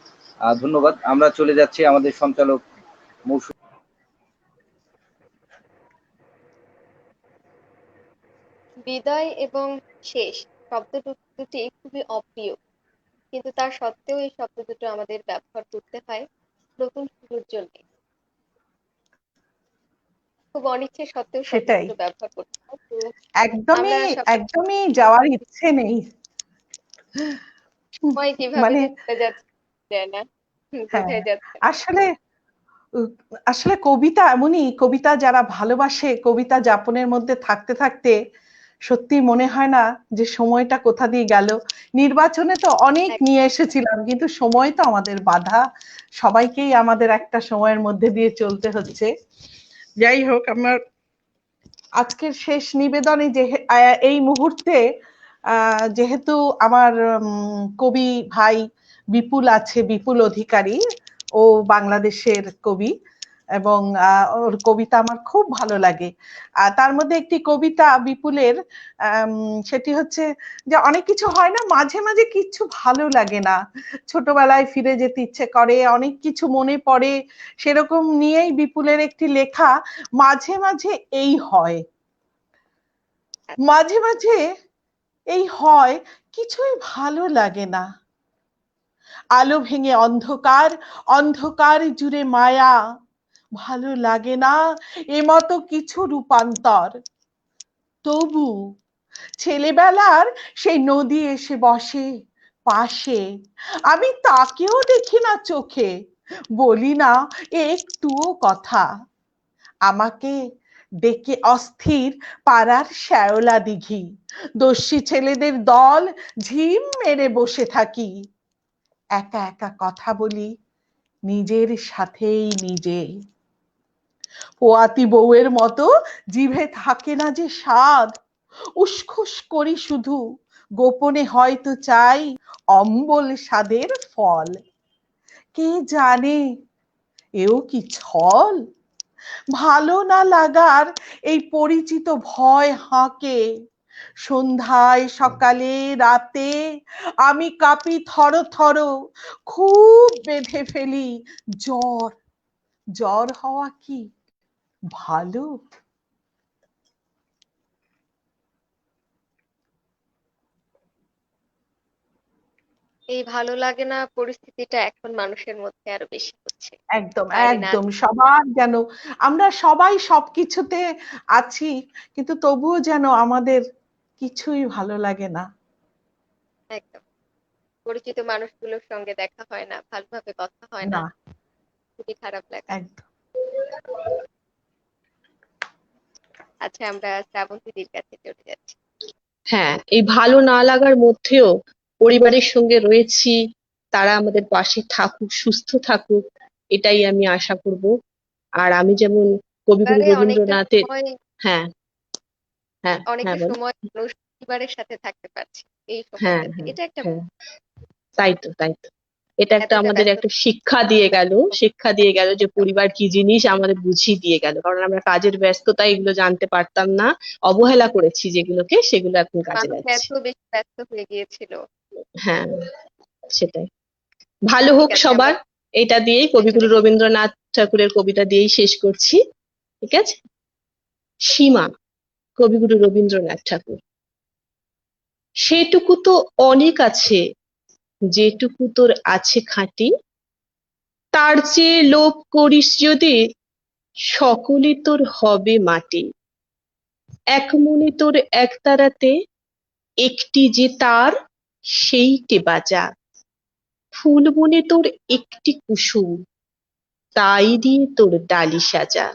ধন্যবাদ। আমরা চলে যাচ্ছি আমাদের সঞ্চালক মৌসুমী। বিদায় এবং শেষ শব্দ দুটি খুবই অপ্রিয়, কিন্তু তার সত্ত্বেও এই শব্দ দুটো আমাদের ব্যবহার করতে হয় নতুন শুরুর জন্য। খুব অনিচ্ছে সত্ত্বেও শব্দ সেটাই, দুটো ব্যবহার করতে হয়। তো একদমই আমরা সবাই একদমই যাওয়ার ইচ্ছে নেই, সময় কিভাবে মানে যে চলে যাচ্ছে যায় না, হ্যাঁ, বোঝাই যাচ্ছে না। আসলে আসলে কবিতা এমনই, কবিতা যারা ভালোবাসে, কবিতা যাপনের মধ্যে থাকতে থাকতে সত্যি মনে হয় না যে সময়টা কোথা দিয়ে গেল। নির্বাচনে তো অনেক নিয়ে এসেছিলাম, কিন্তু সময় তো আমাদের বাধা, সবাইকেই আমাদের একটা সময়ের মধ্যে দিয়ে চলতে হচ্ছে। যাই হোক, আমার আজকের শেষ নিবেদনে যে এই মুহূর্তে যেহেতু আমার কবি ভাই বিপুল আছে, বিপুল অধিকারী, ও বাংলাদেশের কবি এবং ওর কবিতা আমার খুব ভালো লাগে। তার মধ্যে একটি কবিতা বিপুলের, সেটি হচ্ছে যে অনেক কিছু হয় না, মাঝে মাঝে কিচ্ছু ভালো লাগে না, ছোটবেলায় ফিরে যেতে ইচ্ছে করে, অনেক কিছু মনে পড়ে, সেরকম নিয়েই বিপুলের একটি লেখা। মাঝে মাঝে এই হয়, মাঝে মাঝে এই হয়, কিছুই ভালো লাগে না, আলো ভেঙে অন্ধকার, অন্ধকার জুড়ে মায়া, ভালো লাগে না এমতো কিছু রূপান্তর। তবু ছেলেবেলার সেই নদী এসে বসে পাশে, আমি তাকেও দেখি না চোখে, বলি না একটুও কথা। আমাকে ডেকে অস্থির পাড়ার শ্যাওলা দিঘি, দস্যি ছেলেদের দল ঝিম মেরে বসে থাকি। একা একা কথা বলি নিজের সাথেই নিজে। পোয়াতি বউয়ের মতো জিভে থাকে না যে স্বাদ, উসখুস করি শুধু, গোপনে হয়তো চাই অম্বল স্বাদের ফল। কে জানে এও কি ছল? ভালো না লাগার এই পরিচিত ভয় হাঁকে, সন্ধ্যায় সকালে রাতে আমি কাঁপি থর থর, খুব বেঁধে ফেলি জ্বর। জ্বর হওয়া কি ভালো? এই ভালো লাগে না পরিস্থিতিটা এখন মানুষের মধ্যে আরো বেশি হচ্ছে। একদম বাড়ি না একদম সবার যেন, আমরা সবাই সবকিছুতে আছি, কিন্তু তবুও যেন আমাদের কিছুই ভালো লাগে না। একদম পরিচিত মানুষগুলোর সঙ্গে দেখা হয় না, ভালোভাবে কথা হয় না, না, খুবই খারাপ লাগে। একদম। আচ্ছা, আমরা শ্রাবন্তীদির কাছে চলে যাচ্ছি। হ্যাঁ, এই ভালো না লাগার মধ্যেও পরিবারের সঙ্গে রয়েছি, তারা আমাদের পাশে থাকুক, সুস্থ থাকুক, এটাই আমি আশা করব। আর আমি যেমন কবিগুরু পরিবারে অনেকটা রবীন্দ্রনাথের, সময় হ্যাঁ হ্যাঁ হ্যাঁ অনেকটা বল, সময় মানুষ পরিবারের সাথে থাকতে পারছে এই হ্যাঁ সময়টাতে, হ্যাঁ এটা একটা হ্যাঁ, তাই তো তাই তো। এটা একটা এতটা আমাদের ব্যস্ত একটা শিক্ষা দিয়ে গেল যে পরিবার কি জিনিস আমাদের বুঝিয়ে দিয়ে গেল, কারণ আমরা কাজের ব্যস্ততায় এগুলো জানতে পারতাম না, অবহেলা করেছি যেগুলোকে, সেগুলো এখন কাজে মানুষ লাগছে। এত বেশি ব্যস্ত হয়ে গিয়েছিল। হ্যাঁ, সেটাই। ভালো ঠিক হোক আছে, আমরা সবার, এটা দিয়েই শেষে চলে কবিগুরু এসেছি। রবীন্দ্রনাথ ঠাকুরের কবিতা দিয়েই শেষ করছি। ঠিক আছে। সীমা, কবিগুরু রবীন্দ্রনাথ ঠাকুর। সেটুকু তো অনেক আছে, যেটুকু তোর আছে খাঁটি, তার চেয়ে লোভ করিস যদি, সকলই তোর হবে মাটি। এক মনে তোর একতারাতে, একটি যে তার, সেইটে বাজা। ফুল বনে তোর একটি কুসুম, তাই দিয়ে তোর ডালি সাজা।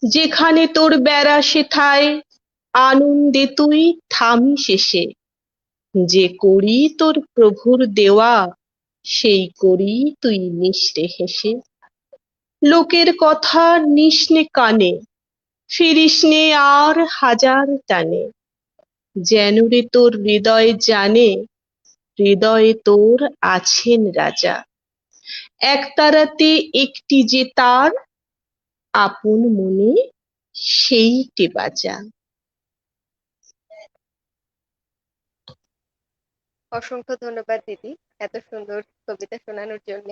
যেখানে তোর বেড়া সেথায়, আনন্দে তুই থামি শেষে। যে করি তোর প্রভুর দেওয়া, সেই করি তুই নিঃশ্রে হেসে। লোকের কথা নিসনে কানে, ফিরিসনে আর হাজার টানে। যেন রে তোর হৃদয় জানে, হৃদয়ে তোর আছেন রাজা। একতারাতে একটি যে তার, আপন মনে সেইটে বাজা। অসংখ্য ধন্যবাদ দিদি, এত সুন্দর কবিতা শোনানোর জন্য।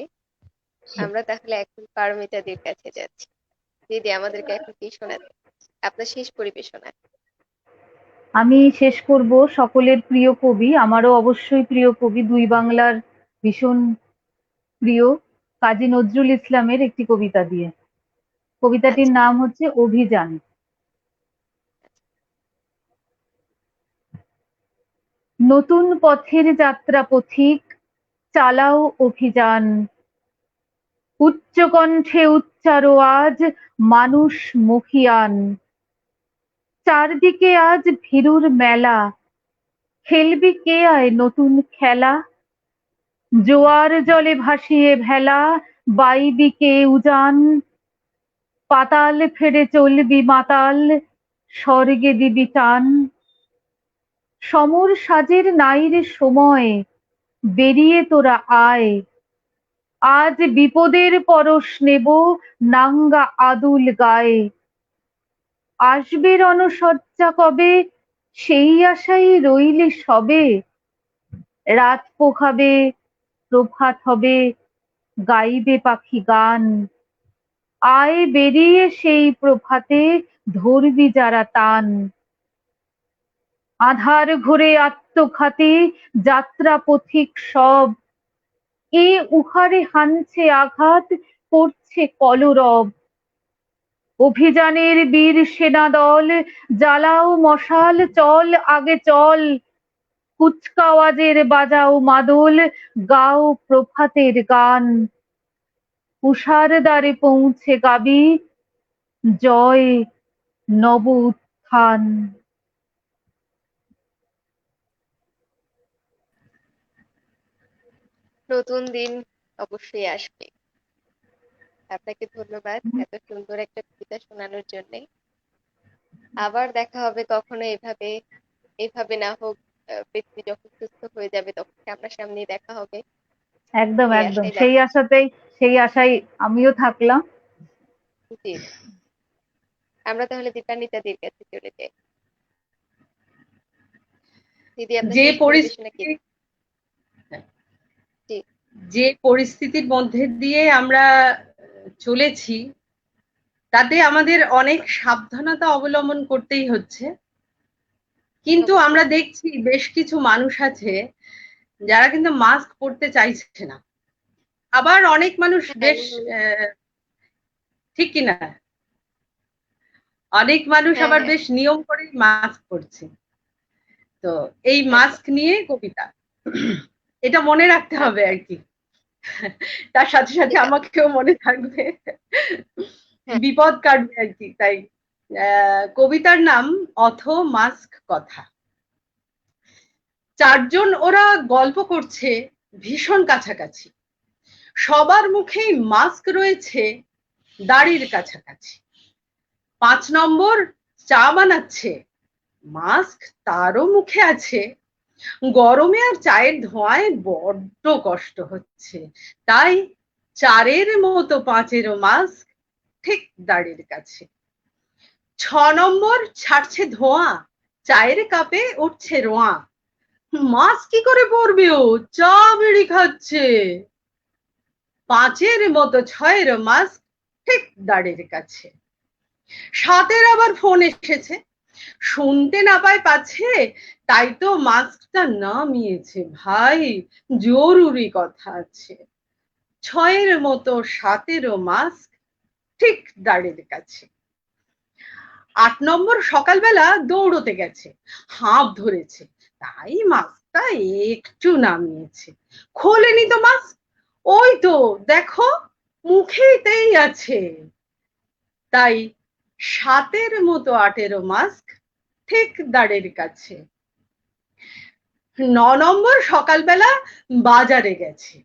আমরা তাহলে এখন পারমিতাদির কাছে যাচ্ছি। দিদি, আমাদেরকে এখন কি শোনাতে, আপনার শেষ পরিবেশনা। আমি শেষ করব সকলের প্রিয় কবি, আমারও অবশ্যই প্রিয় কবি, দুই বাংলার ভীষণ প্রিয় কাজী নজরুল ইসলামের একটি কবিতা দিয়ে। কবিতাটির আচ্ছা। নাম হচ্ছে অভিযান। নতুন পথের যাত্রা পথিক, চালাও অভিযান। উচ্চ কণ্ঠে উচ্চারো আজ মানুষ মুখিয়ান। চারদিকে আজ ভীরুর মেলা, খেলবি কে আয় নতুন খেলা। জোয়ার জলে ভাসিয়ে ভেলা, বাইবি কে উজান। পাতাল ফেরে চলবি মাতাল, স্বর্গে দিবি টান। সমর সাজের নাইরে সময়, বেরিয়ে তোরা আয়। আজ বিপদের পরশ নেব, নাঙ্গা আদুল গায়ে। আসবে রণসজ্জা কবে, সেই আশায় রইলে সবে। রাত পোখাবে, প্রভাত হবে, গাইবে পাখি গান। আয় বেরিয়ে সেই প্রভাতে, ধরবি যারা টান। আধার ঘুরে আত্মঘাতী, যাত্রা পথিক সব। এ উহারে হানছে আঘাত, করছে কলরব। অভিযানের বীর সেনা দল, জ্বালাও মশাল, চল আগে চল। কুচকাওয়াজের বাজাও মাদল, গাও প্রভাতের গান, উষার দ্বারে পৌঁছে গাবি জয় নব উত্থান। নতুন দিন অবশ্যই আসবে। আপনাকে ধন্যবাদ এত সুন্দর একটা কবিতা শোনানোর জন্য। আবার দেখা হবে কখনো এভাবে, এভাবে না হোক পৃথিবী যখন সুস্থ হয়ে যাবে তখন সামনাসামনি দেখা হবে, একদম এই একদম, আশাই সেই আশাই আমিও থাকলাম। জি, আমরা তাহলে দীপান্বিতাদির কাছে চলে যাই। দিদি আপনার যে শেষ পরিবেশনা কি? পরিস্থিতি জি, যে পরিস্থিতির মধ্যে দিয়ে আমরা চলেছি তাতে আমাদের অনেক সাবধানতা অবলম্বন করতেই হচ্ছে, কিন্তু আমরা দেখছি বেশ কিছু মানুষ আছে যারা কিন্তু মাস্ক পরতে চাইছে না, আবার অনেক মানুষ বেশ ঠিক কিনা, অনেক মানুষ হ্যাঁ আবার হ্যাঁ বেশ নিয়ম করে মাস্ক পরছে। তো এই মাস্ক নিয়ে কবিতা, এটা মনে রাখতে হবে আর কি, তার সাথে সাথে ঠিক আছে। আমাকেও মনে থাকবে, হ্যাঁ বিপদ কাটবে আর কি। তাই কবিতার নাম অথ মাস্ক কথা। চারজন ওরা গল্প করছে ভীষণ কাছাকাছি, সবার মুখেই মাস্ক রয়েছে দাড়ির কাছাকাছি। 5 নম্বর চা বানাচ্ছে, মাস্ক তারও মুখে আছে, গরমে আর চায়ের ধোঁয়ায় বড্ড কষ্ট হচ্ছে, তাই 4-এর মতো 5-এরও মাস্ক ঠিক দাড়ির কাছে। 6 নম্বর ছাড়ছে ধোঁয়া, চায়ের কাপে উঠছে রোঁয়া, মাস্ক কি করে পরবে ও, চা বিড়ি খাচ্ছে। 5-এর মতো 6-এরও মাস্ক ঠিক দাড়ির কাছে। 7-এর আবার ফোন এসেছে, শুনতে না পাচ্ছে, তাই তো মাস্কটা নামিয়েছে, ভাই জরুরি কথা আছে। 6-এর মতো 7-এরও মাস্ক ঠিক দাড়ির কাছে। 8 নম্বর সকালবেলা দৌড়তে গেছে, হাঁপ ধরেছে, তাই মাস্কটা একটু নামিয়েছে। খোলেনি তো মাস্ক, ওই তো দেখো মুখেতেই আছে, তাই 7-এর মতো 8-এরও মাস্ক ঠিক দাড়ির কাছে। 9 নম্বর সকালবেলা বাজারে গেছে,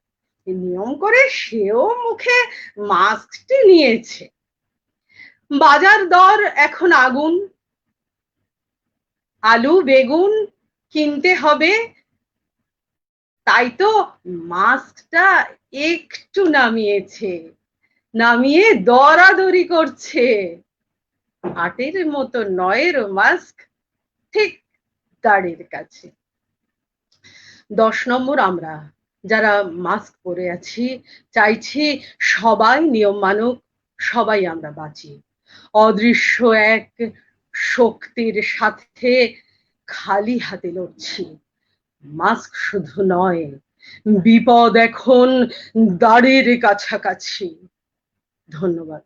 নিয়ম করে সেও মুখে মাস্কটি নিয়েছে। বাজার দর এখন আগুন, আলু বেগুন কিনতে হবে, তাই তো মাস্কটা একটু নামিয়েছে, নামিয়ে দরাদরি করছে। 8-এর মতো 9-এরও মাস্ক ঠিক দাড়ির কাছে। 10 নম্বর আমরা যারা মাস্ক পরে আছি, চাইছি সবাই নিয়ম মানুক, সবাই আমরা বাঁচি। অদৃশ্য এক শক্তির সাথে খালি হাতে লড়ছি, মাস্ক শুধু নয়, বিপদ এখন দাড়ির কাছাকাছি। ধন্যবাদ।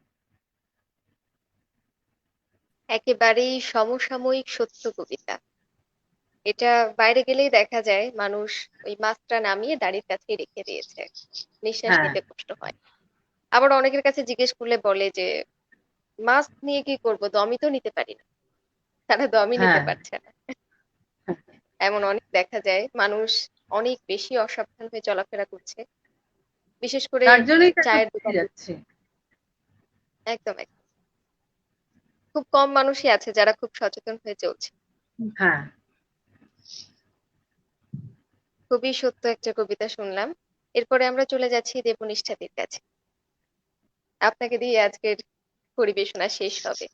একেবারেই সমসাময়িক সত্য কবিতা। এটা বাইরে গেলেই দেখা যায় মানুষ ওই মাস্কটা নামিয়ে দাড়ির কাছে রেখে দিয়েছে, নিঃশ্বাস হ্যাঁ নিতে কষ্ট হয়। আবার অনেকের কাছে জিজ্ঞেস করলে বলে যে মাস্ক নিয়ে কি করব, দমই তো নিতে পারি না। তারা দমই নিতে হ্যাঁ, পারছে না। এমন অনেক দেখা যায়, মানুষ অনেক বেশি অসাবধান হয়ে চলাফেরা করছে, বিশেষ করে তার জন্যই তো এত চায়ের বেড়ে দোকান। যাচ্ছে। একদম একদম, খুব কম মানুষই আছে যারা খুব সচেতন হয়ে চলছে। হ্যাঁ, খুবই সত্য একটা কবিতা শুনলাম। এরপরে আমরা চলে যাচ্ছি দেবনিষ্ঠাদের কাছে। আপনাকে দিয়ে আজকের পরিবেশনা শেষ হবে।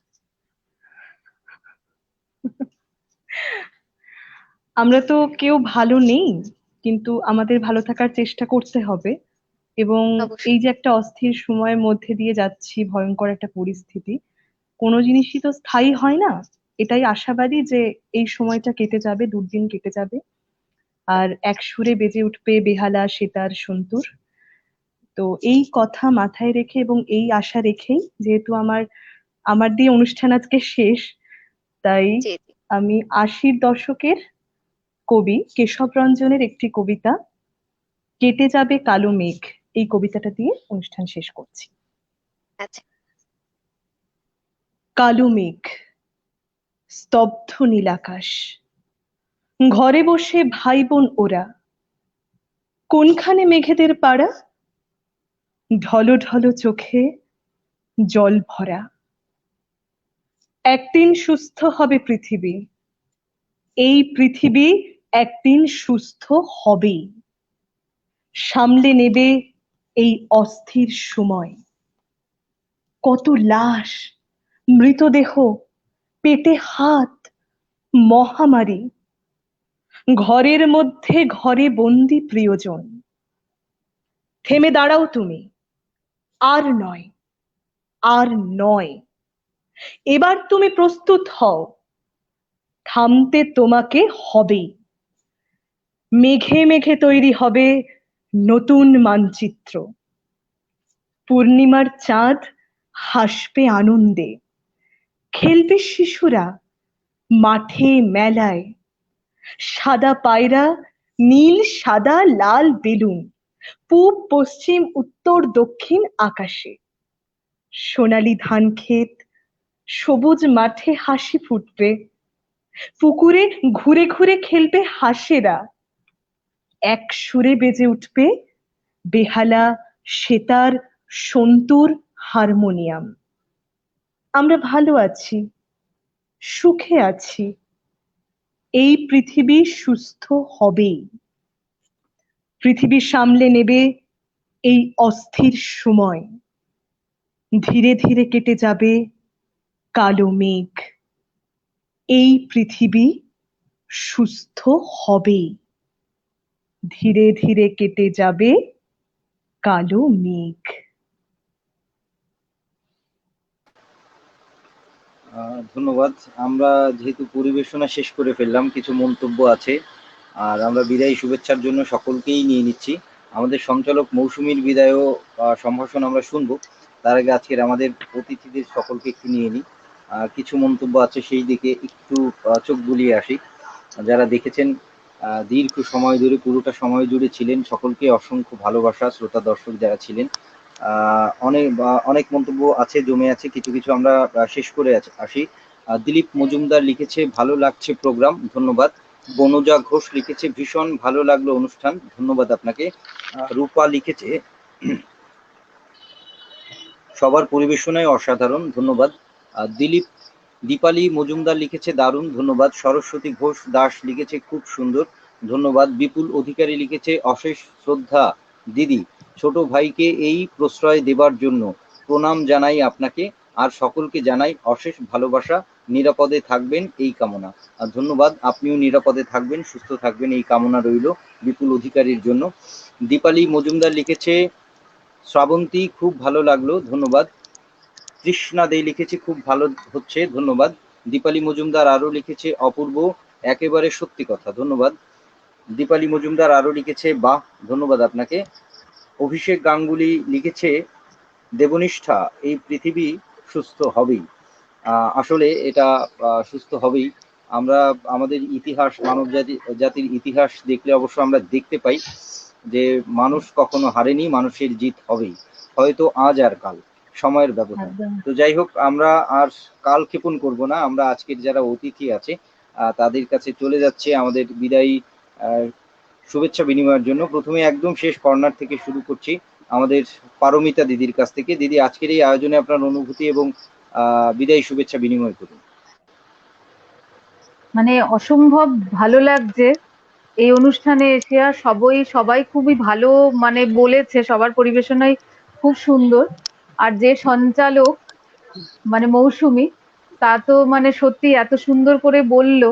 আমরা তো কেউ ভালো নেই, কিন্তু আমাদের ভালো থাকার চেষ্টা করতে হবে। এবং অবশ্যই। এই যে একটা অস্থির সময়ের মধ্যে দিয়ে যাচ্ছি, ভয়ঙ্কর একটা পরিস্থিতি, কোনো জিনিসই তো স্থায়ী হয় না। এটাই আশাবাদী যে এই সময়টা কেটে যাবে, দুর্দিন কেটে যাবে, আর এক সুরে বেজে উঠবে বেহালা সেতার সন্তুর। তো এই কথা মাথায় রেখে এবং এই আশা রেখেই, যেহেতু আমার আমার দিয়ে অনুষ্ঠান আজকে শেষ, তাই জি জি। আমি 80-র দশকের কবি কেশব রঞ্জনের একটি কবিতা কেটে যাবে কালো মেঘ, এই কবিতাটা দিয়ে অনুষ্ঠান শেষ করছি। আচ্ছা। কালো মেঘ, স্তব্ধ নীলাকাশ, ঘরে বসে ভাই বোন ওরা, কোনখানে মেঘেদের পাড়া, ঢলো ঢলো চোখে জল ভরা। একদিন সুস্থ হবে পৃথিবী, এই পৃথিবী একদিন সুস্থ হবেই। সামলে নেবে এই অস্থির সময়। কত লাশ, মৃতদেহ, পেটে হাত, মহামারী, ঘরের মধ্যে ঘরে বন্দি প্রিয়জন। থেমে দাঁড়াও তুমি, আর নয়, আর নয়। এবার তুমি প্রস্তুত হও, থামতে তোমাকে হবেই। মেঘে মেঘে তৈরি হবে নতুন মানচিত্র। পূর্ণিমার চাঁদ হাসবে আনন্দে, খেলবে শিশুরা মাঠে মেলায়। সাদা পায়রা, নীল সাদা লাল বেলুন, পূব পশ্চিম উত্তর দক্ষিণ আকাশে। সোনালী ধান ক্ষেত, সবুজ মাঠে হাসি ফুটবে, পুকুরে ঘুরে ঘুরে খেলবে হাঁসেরা। এক সুরে বেজে উঠবে বেহালা, সেতার, সন্তুর, হারমোনিয়াম। আমরা ভালো আছি, সুখে আছি, এই পৃথিবী সুস্থ হবেই। পৃথিবী সামলে নেবে এই অস্থির সময়। ধীরে ধীরে কেটে যাবে কালো মেঘ, এই পৃথিবী সুস্থ হবেই। ধীরে ধীরে কেটে যাবে কালো মেঘ। ধন্যবাদ। আমরা যেহেতু পরিবেশনা শেষ করে ফেললাম, কিছু মন্তব্য আছে, আর আমরা বিদায়ী শুভেচ্ছার জন্য সকলকেই নিয়ে নিচ্ছি। আমাদের সঞ্চালক মৌসুমীর বিদায় ও সম্ভাষণ আমরা শুনবো। তার আগে আজকের আমাদের অতিথিদের সকলকে একটু নিয়ে নিই। কিছু মন্তব্য আছে, সেই দিকে একটু চোখ বুলিয়ে আসি। যারা দেখেছেন দীর্ঘ সময় ধরে, পুরোটা সময় জুড়ে ছিলেন, সকলকে অসংখ্য ভালোবাসা। শ্রোতা দর্শক যারা ছিলেন, অনেক মন্তব্য আছে, জমে আছে, কিছু কিছু আমরা শেষ করে আসি। দিলীপ মজুমদার লিখেছে ভালো লাগছে প্রোগ্রাম, ধন্যবাদ। বনজা ঘোষ লিখেছে ভীষণ ভালো লাগলো অনুষ্ঠান, ধন্যবাদ আপনাকে। রূপা লিখেছে সবার পরিবেশনায় অসাধারণ, ধন্যবাদ। দীপালি মজুমদার লিখেছে দারুণ, ধন্যবাদ। সরস্বতী ঘোষ দাস লিখেছে খুব সুন্দর, ধন্যবাদ। বিপুল অধিকারী লিখেছে অশেষ শ্রদ্ধা দিদি, ছোট ভাইকে এই প্রশ্রয় দেবার জন্য প্রণাম জানাই আপনাকে, আর সকলকে জানাই অশেষ ভালোবাসা। নিরাপদে থাকবেন এই কামনা। ধন্যবাদ। আপনিও নিরাপদে থাকবেন, সুস্থ থাকবেন এই কামনা রইল বিপুল অধিকারীর জন্য। দীপালি মজুমদার লিখেছে শ্রাবন্তী খুব ভালো লাগলো, ধন্যবাদ। কৃষ্ণা দে লিখেছে খুব ভালো হচ্ছে, ধন্যবাদ। দীপালি মজুমদার আরো লিখেছে অপূর্ব, একেবারে সত্যি কথা, ধন্যবাদ। দীপালি মজুমদার আরো লিখেছে বাহ, ধন্যবাদ আপনাকে। অভিষেক গাঙ্গুলি লিখেছে দেবনিষ্ঠা, এই পৃথিবী সুস্থ হবেই। আসলে এটা সুস্থ হবেই। আমরা আমাদের ইতিহাস, মানব জাতির ইতিহাস দেখলে অবশ্য আমরা দেখতে পাই যে মানুষ কখনো হারেনি, মানুষের জিত হবেই, হয়তো আজ আর কাল, সময়ের ব্যবধান। তো যাই হোক, আমরা আর কাল ক্ষেপণ করব না, আমরা আজকের যারা অতিথি আছে তাদের কাছে চলে যাচ্ছে আমাদের বিদায়ী শুভেচ্ছা বিনিময়ের জন্য। প্রথমে একদম শেষ কর্নার থেকে শুরু করছি, আমাদের পারমিতা দিদির কাছ থেকে। দিদি, আজকের এই আয়োজনে আপনার অনুভূতি এবং বিদায়ী শুভেচ্ছা বিনিময় করুন। মানে অসম্ভব ভালো লাগছে এই অনুষ্ঠানে এসে, আর সবাই খুবই ভালো মানে বলেছে, সবার পরিবেশনাই খুব সুন্দর। আর যে সঞ্চালক মানে মৌসুমী, তা তো মানে সত্যি এত সুন্দর করে বললো।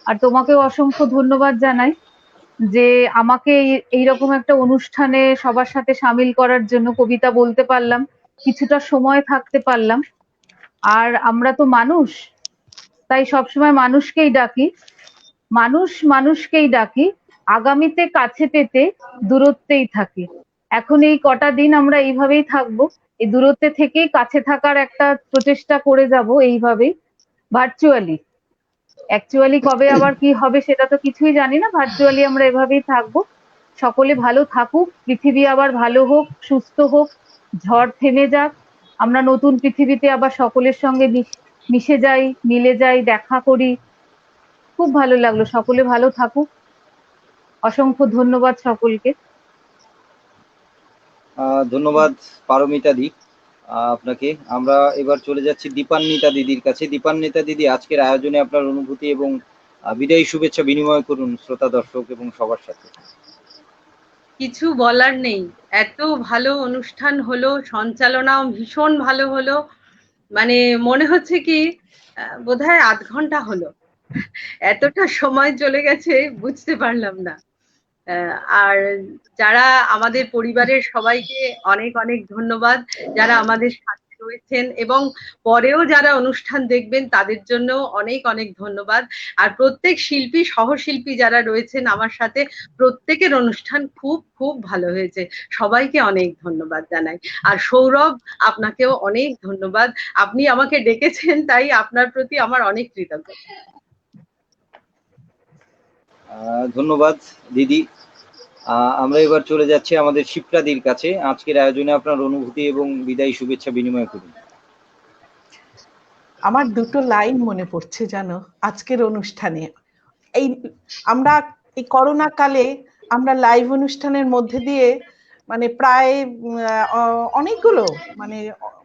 আর তোমাকেও অসংখ্য ধন্যবাদ জানাই যে আমাকে এইরকম একটা অনুষ্ঠানে সবার সাথে সামিল করার জন্য। কবিতা বলতে পারলাম, কিছুটা সময় থাকতে পারলাম। আর আমরা তো মানুষ, তাই সবসময় মানুষকেই ডাকি, মানুষকেই ডাকি, আগামীতে কাছে পেতে দূরত্বেই থাকি। এখন এই কটা দিন আমরা এইভাবেই থাকবো, এই দূরত্বে থেকেই কাছে থাকার একটা প্রচেষ্টা করে যাব, এইভাবেই ভার্চুয়ালি। অ্যাকচুয়ালি কবে আবার কি হবে সেটা তো কিছুই জানি না, ভার্চুয়ালি আমরা এভাবেই থাকবো। সকলে ভালো থাকুক, পৃথিবী আবার ভালো হোক, সুস্থ হোক, ঝড় থেমে যাক, আমরা নতুন পৃথিবীতে আবার সকলের সঙ্গে মিশে যাই, মিলে যাই, দেখা করি। খুব ভালো লাগলো, সকলে ভালো থাকুক। অসংখ্য ধন্যবাদ সকলকে। ধন্যবাদ পারমিতা দি, আপনাকে। আমরা এবার চলে যাচ্ছি দীপান্বিতা দিদির কাছে। দীপান্বিতা দিদি, আজকের আয়োজনে আপনার অনুভূতি এবং বিদায়ী শুভেচ্ছা বিনিময় করুন শ্রোতা দর্শক এবং সবার সাথে। কিছু বলার নেই, এত ভালো অনুষ্ঠান হলো, সঞ্চালনাও ভীষণ ভালো হলো। মানে মনে হচ্ছে কি বোধহয় ০.৫ ঘন্টা হলো, এতটা সময় চলে গেছে বুঝতে পারলাম না। আর যারা আমাদের পরিবারের সবাইকে অনেক অনেক ধন্যবাদ, যারা আমাদের সাথে রয়েছেন এবং পরেও যারা অনুষ্ঠান দেখবেন তাদের জন্য অনেক অনেক ধন্যবাদ। আর প্রত্যেক শিল্পী সহশিল্পী যারা রয়েছেন আমার সাথে, প্রত্যেকের অনুষ্ঠান খুব খুব ভালো হয়েছে, সবাইকে অনেক ধন্যবাদ জানাই। আর সৌরভ, আপনাকেও অনেক ধন্যবাদ, আপনি আমাকে ডেকেছেন, তাই আপনার প্রতি আমার অনেক কৃতজ্ঞতা। ধন্যবাদ দিদি। আমরা এবার চলে যাচ্ছি আমাদের শিপ্রাদির কাছে। আজকের আয়োজনে আপনার অনুভূতি এবং বিদায়ী শুভেচ্ছা বিনিময় করুন। আমার দুটো লাইন মনে পড়ছে জানো আজকের অনুষ্ঠানে। এই আমরা এই করোনা কালে আমরা লাইভ অনুষ্ঠানের মধ্যে দিয়ে মানে প্রায় অনেকগুলো মানে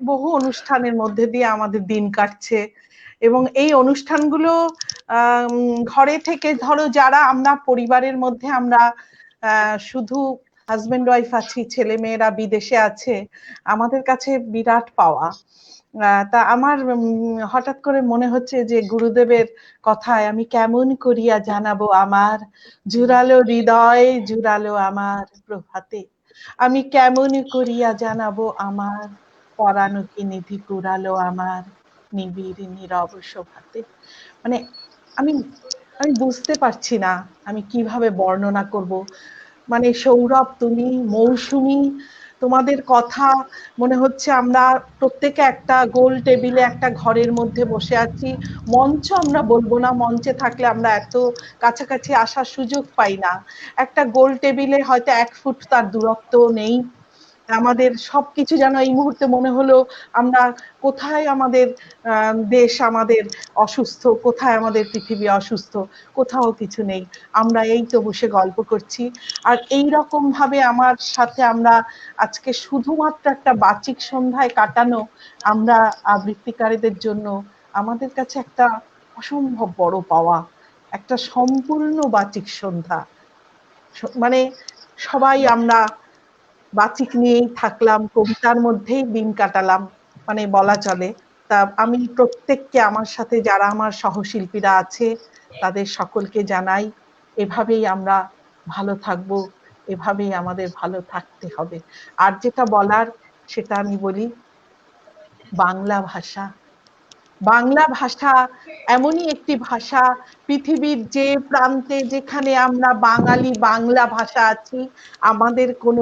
বহু অনুষ্ঠানের মধ্যে দিয়ে আমাদের দিন কাটছে, এবং এই অনুষ্ঠানগুলো ঘরে থেকে ধরো যারা আমরা পরিবারের মধ্যে আমরা শুধু হাজবেন্ড ওয়াইফ আছি, ছেলে মেয়েরা বিদেশে আছে, আমাদের কাছে বিরাট পাওয়া। তা আমার হঠাৎ করে মনে হচ্ছে যে গুরুদেবের কথায়, আমি কেমন করিয়া জানাবো আমার জুড়ালো হৃদয় জুড়ালো আমার প্রভাতে, আমি কেমন করিয়া জানাবো আমার পরানো কি নিধি কুড়ালো আমার নিবিড় নীরব শোভাতে। মানে আমি আমি বুঝতে পারছি না আমি কিভাবে বর্ণনা করব। মানে সৌরভ, তুমি, মৌসুমী, তোমাদের কথা মনে হচ্ছে আমরা প্রত্যেকে একটা গোল টেবিলে একটা ঘরের মধ্যে বসে আছি। মঞ্চ আমরা বলবো না, মঞ্চে থাকলে আমরা এত কাছাকাছি আসার সুযোগ পাই না। একটা গোল টেবিলে হয়তো 1 ফুট তার দূরত্ব নেই। আমাদের সবকিছু যেন এই মুহূর্তে মনে হলো আমরা কোথায় আমাদের দেশ আমাদের অসুস্থ, কোথায় আমাদের পৃথিবী অসুস্থ, কোথাও কিছু নেই, আমরা এই তো বসে গল্প করছি। আর এই রকম ভাবে আমার সাথে আমরা আজকে শুধুমাত্র একটা বাচিক সন্ধ্যায় কাটানো আমরা আবৃত্তিকারীদের জন্য আমাদের কাছে একটা অসম্ভব বড় পাওয়া, একটা সম্পূর্ণ বাচিক সন্ধ্যা। মানে সবাই আমরা বাচিক নিয়েই থাকলাম, কবিতার মধ্যেই দিন কাটালাম মানে বলা চলে। তা আমি প্রত্যেককে, আমার সাথে যারা আমার সহশিল্পীরা আছে তাদের সকলকে জানাই এভাবেই আমরা ভালো থাকবো, এভাবেই আমাদের ভালো থাকতে হবে। আর যেটা বলার সেটা আমি বলি, বাংলা ভাষা, বাংলা ভাষা এমনই একটি ভাষা, পৃথিবীর যে প্রান্তে যেখানে আমরা বাঙালি বাংলা ভাষা আছি, আমাদের কোনো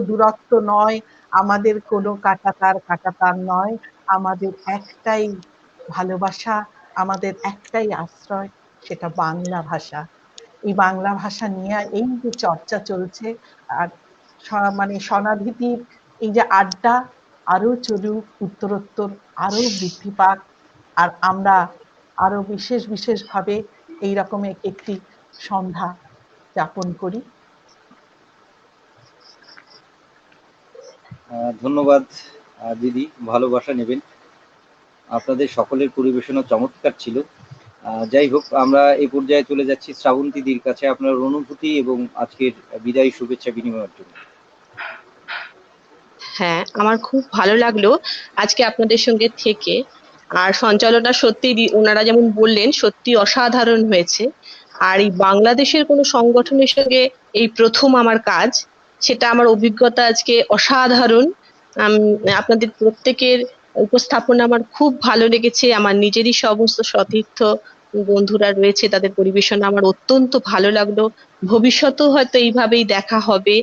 দূরত্ব নয়, আমাদের কোনো কাটাতার নয়, আমাদের একটাই ভালোবাসা, আমাদের একটাই আশ্রয়, সেটা বাংলা ভাষা। এই বাংলা ভাষা নিয়ে এই যে চর্চা চলছে, আর মানে সনাধিতির এই যে আড্ডা আরো চলুক, উত্তরোত্তর আরো বৃদ্ধি পাক, আর আমরা আরো বিশেষ ভাবে এইরকম একটি সন্ধ্যা যাপন করি। ধন্যবাদ দিদি, ভালোবাসা নেবেন। আপনাদের সকলের পরিবেশনা চমৎকার ছিল। যাই হোক, আমরা এই পর্যায়ে চলে যাচ্ছি শ্রাবন্তী দিদির কাছে আপনার অনুভূতি এবং আজকের বিদায়ী শুভেচ্ছা বিনিময়ের জন্য। হ্যাঁ, আমার খুব ভালো লাগলো আজকে আপনাদের সঙ্গে থেকে। আর সঞ্চালনা সত্যি ওনারা যেমন বললেন সত্যি অসাধারণ হয়েছে। আর এই বাংলাদেশের কোনো সংগঠনের সঙ্গে এই প্রথম আমার কাজ, সেটা আমার অভিজ্ঞতা আজকে অসাধারণ। আপনাদের প্রত্যেকের উপস্থাপনা আমার খুব ভালো লেগেছে। আমার নিজেরই সমস্ত সতীর্থ বন্ধুরা রয়েছে, তাদের পরিবেশনা আমার অত্যন্ত ভালো লাগলো। ভবিষ্যতেও হয়তো এইভাবেই দেখা হবে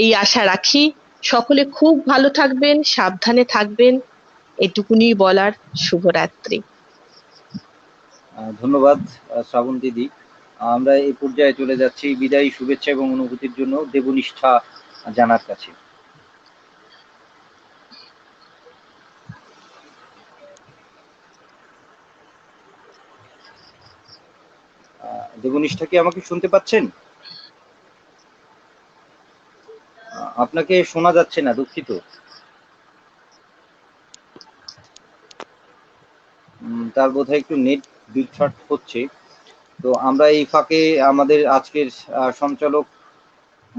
এই আশা রাখি। সকলে খুব ভালো থাকবেন, সাবধানে থাকবেন, এটুকুনি বলার। শুভরাত্রি। ধন্যবাদ শ্রাবণ দিদি। আমরা এই পর্যায়ে চলে যাচ্ছি বিদায়ী শুভেচ্ছা এবং অনুভূতির জন্য দেবনিষ্ঠা জানার কাছে। দেবনিষ্ঠা কি আমাকে শুনতে পাচ্ছেন? আপনাকে শোনা যাচ্ছে না, দুঃখিত। তার বোধহয় একটু নেট বিভ্রাট হচ্ছে। তো আমরা এই ফাঁকে আমাদের আজকের সঞ্চালক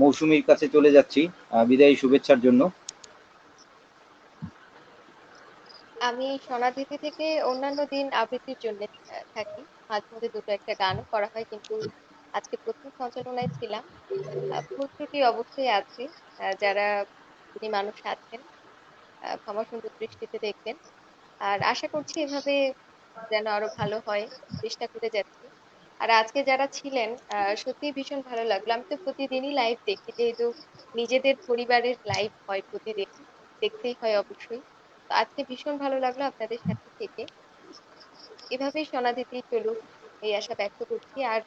মৌসুমীর কাছে চলে যাচ্ছি বিদায়ী শুভেচ্ছার জন্য। আমি সনাধিতি থেকে অন্যান্য দিন আবৃত্তির জন্য থাকি, মাঝে মধ্যে দুটো একটা গানও করা হয়, কিন্তু আজকে প্রথম সঞ্চালনায় ছিলাম। ভুল ত্রুটি অবশ্যই আছে, যারা যিনি মানুষ আছেন ক্ষমা সুন্দর দৃষ্টিতে দেখবেন। আর আশা করছি এভাবে যেন আরো ভালো হয়, চেষ্টা করে যাচ্ছি। আর আজকে যারা ছিলেন সত্যি ভীষণ ভালো লাগলো। আমি তো প্রতিদিনই লাইভ দেখি, যেহেতু নিজেদের পরিবারের লাইভ হয় প্রতিদিন, দেখতেই হয় অবশ্যই। তো আজকে ভীষণ ভালো লাগলো আপনাদের সাথে থেকে। এভাবেই সনাধিতি চলুক এই আশা ব্যক্ত করছি। আর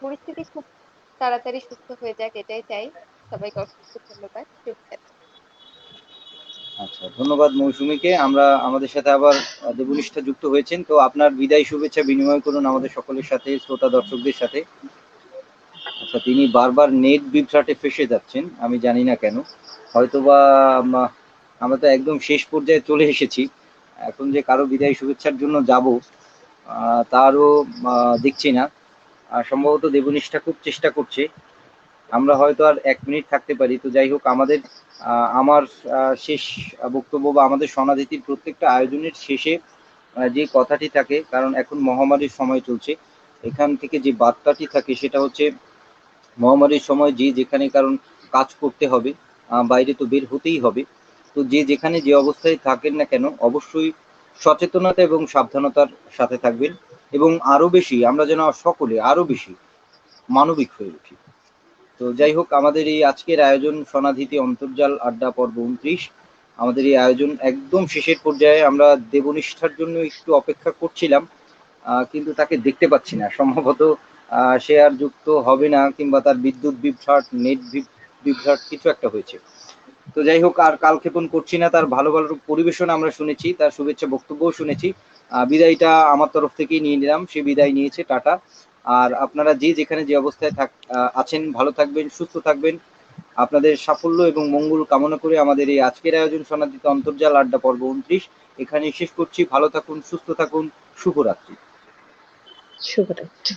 পরিস্থিতি খুব তাড়াতাড়ি সুস্থ হয়ে যাক, এটাই চাই। সবাইকে অসংখ্য ধন্যবাদ, শুভেচ্ছা। আচ্ছা, ধন্যবাদ মৌসুমীকে। আমরা আমাদের সাথে আবার দেবনিষ্ঠা যুক্ত হয়েছেন, তো আপনার বিদায় শুভেচ্ছা বিনিময় করুন আমাদের সকলের সাথে, শ্রোতা দর্শকদের সাথে। আচ্ছা, তিনি বারবার নেট বিভ্রাটে ফেসে যাচ্ছেন, আমি জানি না কেন। হয়তোবা আমরা তো একদম শেষ পর্যায়ে চলে এসেছি, এখন যে কারো বিদায় শুভেচ্ছার জন্য যাব তারও দেখছি না। সম্ভবত দেবনিষ্ঠা খুব চেষ্টা করছে, আমরা হয়তো আর 1 মিনিট থাকতে পারি। তো যাই হোক, আমাদের আমার শেষ বক্তব্য বা আমাদের সনাধিতির প্রত্যেকটা আয়োজনের শেষে যে কথাটি থাকে, কারণ এখন মহামারীর সময় চলছে, এখান থেকে যে বার্তাটি থাকে সেটা হচ্ছে মহামারীর সময় যে যেখানে কারণ কাজ করতে হবে, বাইরে তো বের হতেই হবে। তো যে যেখানে যে অবস্থায় থাকেন না কেন, অবশ্যই সচেতনতা এবং সাবধানতার সাথে থাকবেন, এবং আরো বেশি আমরা যেন সকলে আরো বেশি মানবিক হয়ে উঠি। তো যাই হোক, আমাদের এই আজকের আয়োজন সনাধিতি অন্তর্জাল আড্ডা পর্ব 29, আমাদের এই আয়োজন একদম শেষের পর্যায়ে। আমরা দেবনিষ্ঠার জন্য একটু অপেক্ষা করছিলাম, কিন্তু তাকে দেখতে পাচ্ছি না। সম্ভবত সে আর যুক্ত হবে না, কিংবা তার বিদ্যুৎ বিভ্রাট, নেট বিভ্রাট কিছু একটা হয়েছে। তো যাই হোক, আর কালক্ষেপণ করছি না। তার ভালো ভালো পরিবেশন আমরা শুনেছি, তার শুভেচ্ছা বক্তব্যও শুনেছি। বিদায়টা আমার তরফ থেকেই নিয়ে নিলাম, সে বিদায় নিয়েছে, টাটা। আর আপনারা যে যেখানে যে অবস্থায় আছেন, ভালো থাকবেন, সুস্থ থাকবেন। আপনাদের সাফল্য এবং মঙ্গল কামনা করে আমাদের এই আজকের আয়োজন সনাধিত অন্তর্জাল আড্ডা পর্ব 29 এখানেই শেষ করছি। ভালো থাকুন, সুস্থ থাকুন, শুভরাত্রি। শুভরাত্রি।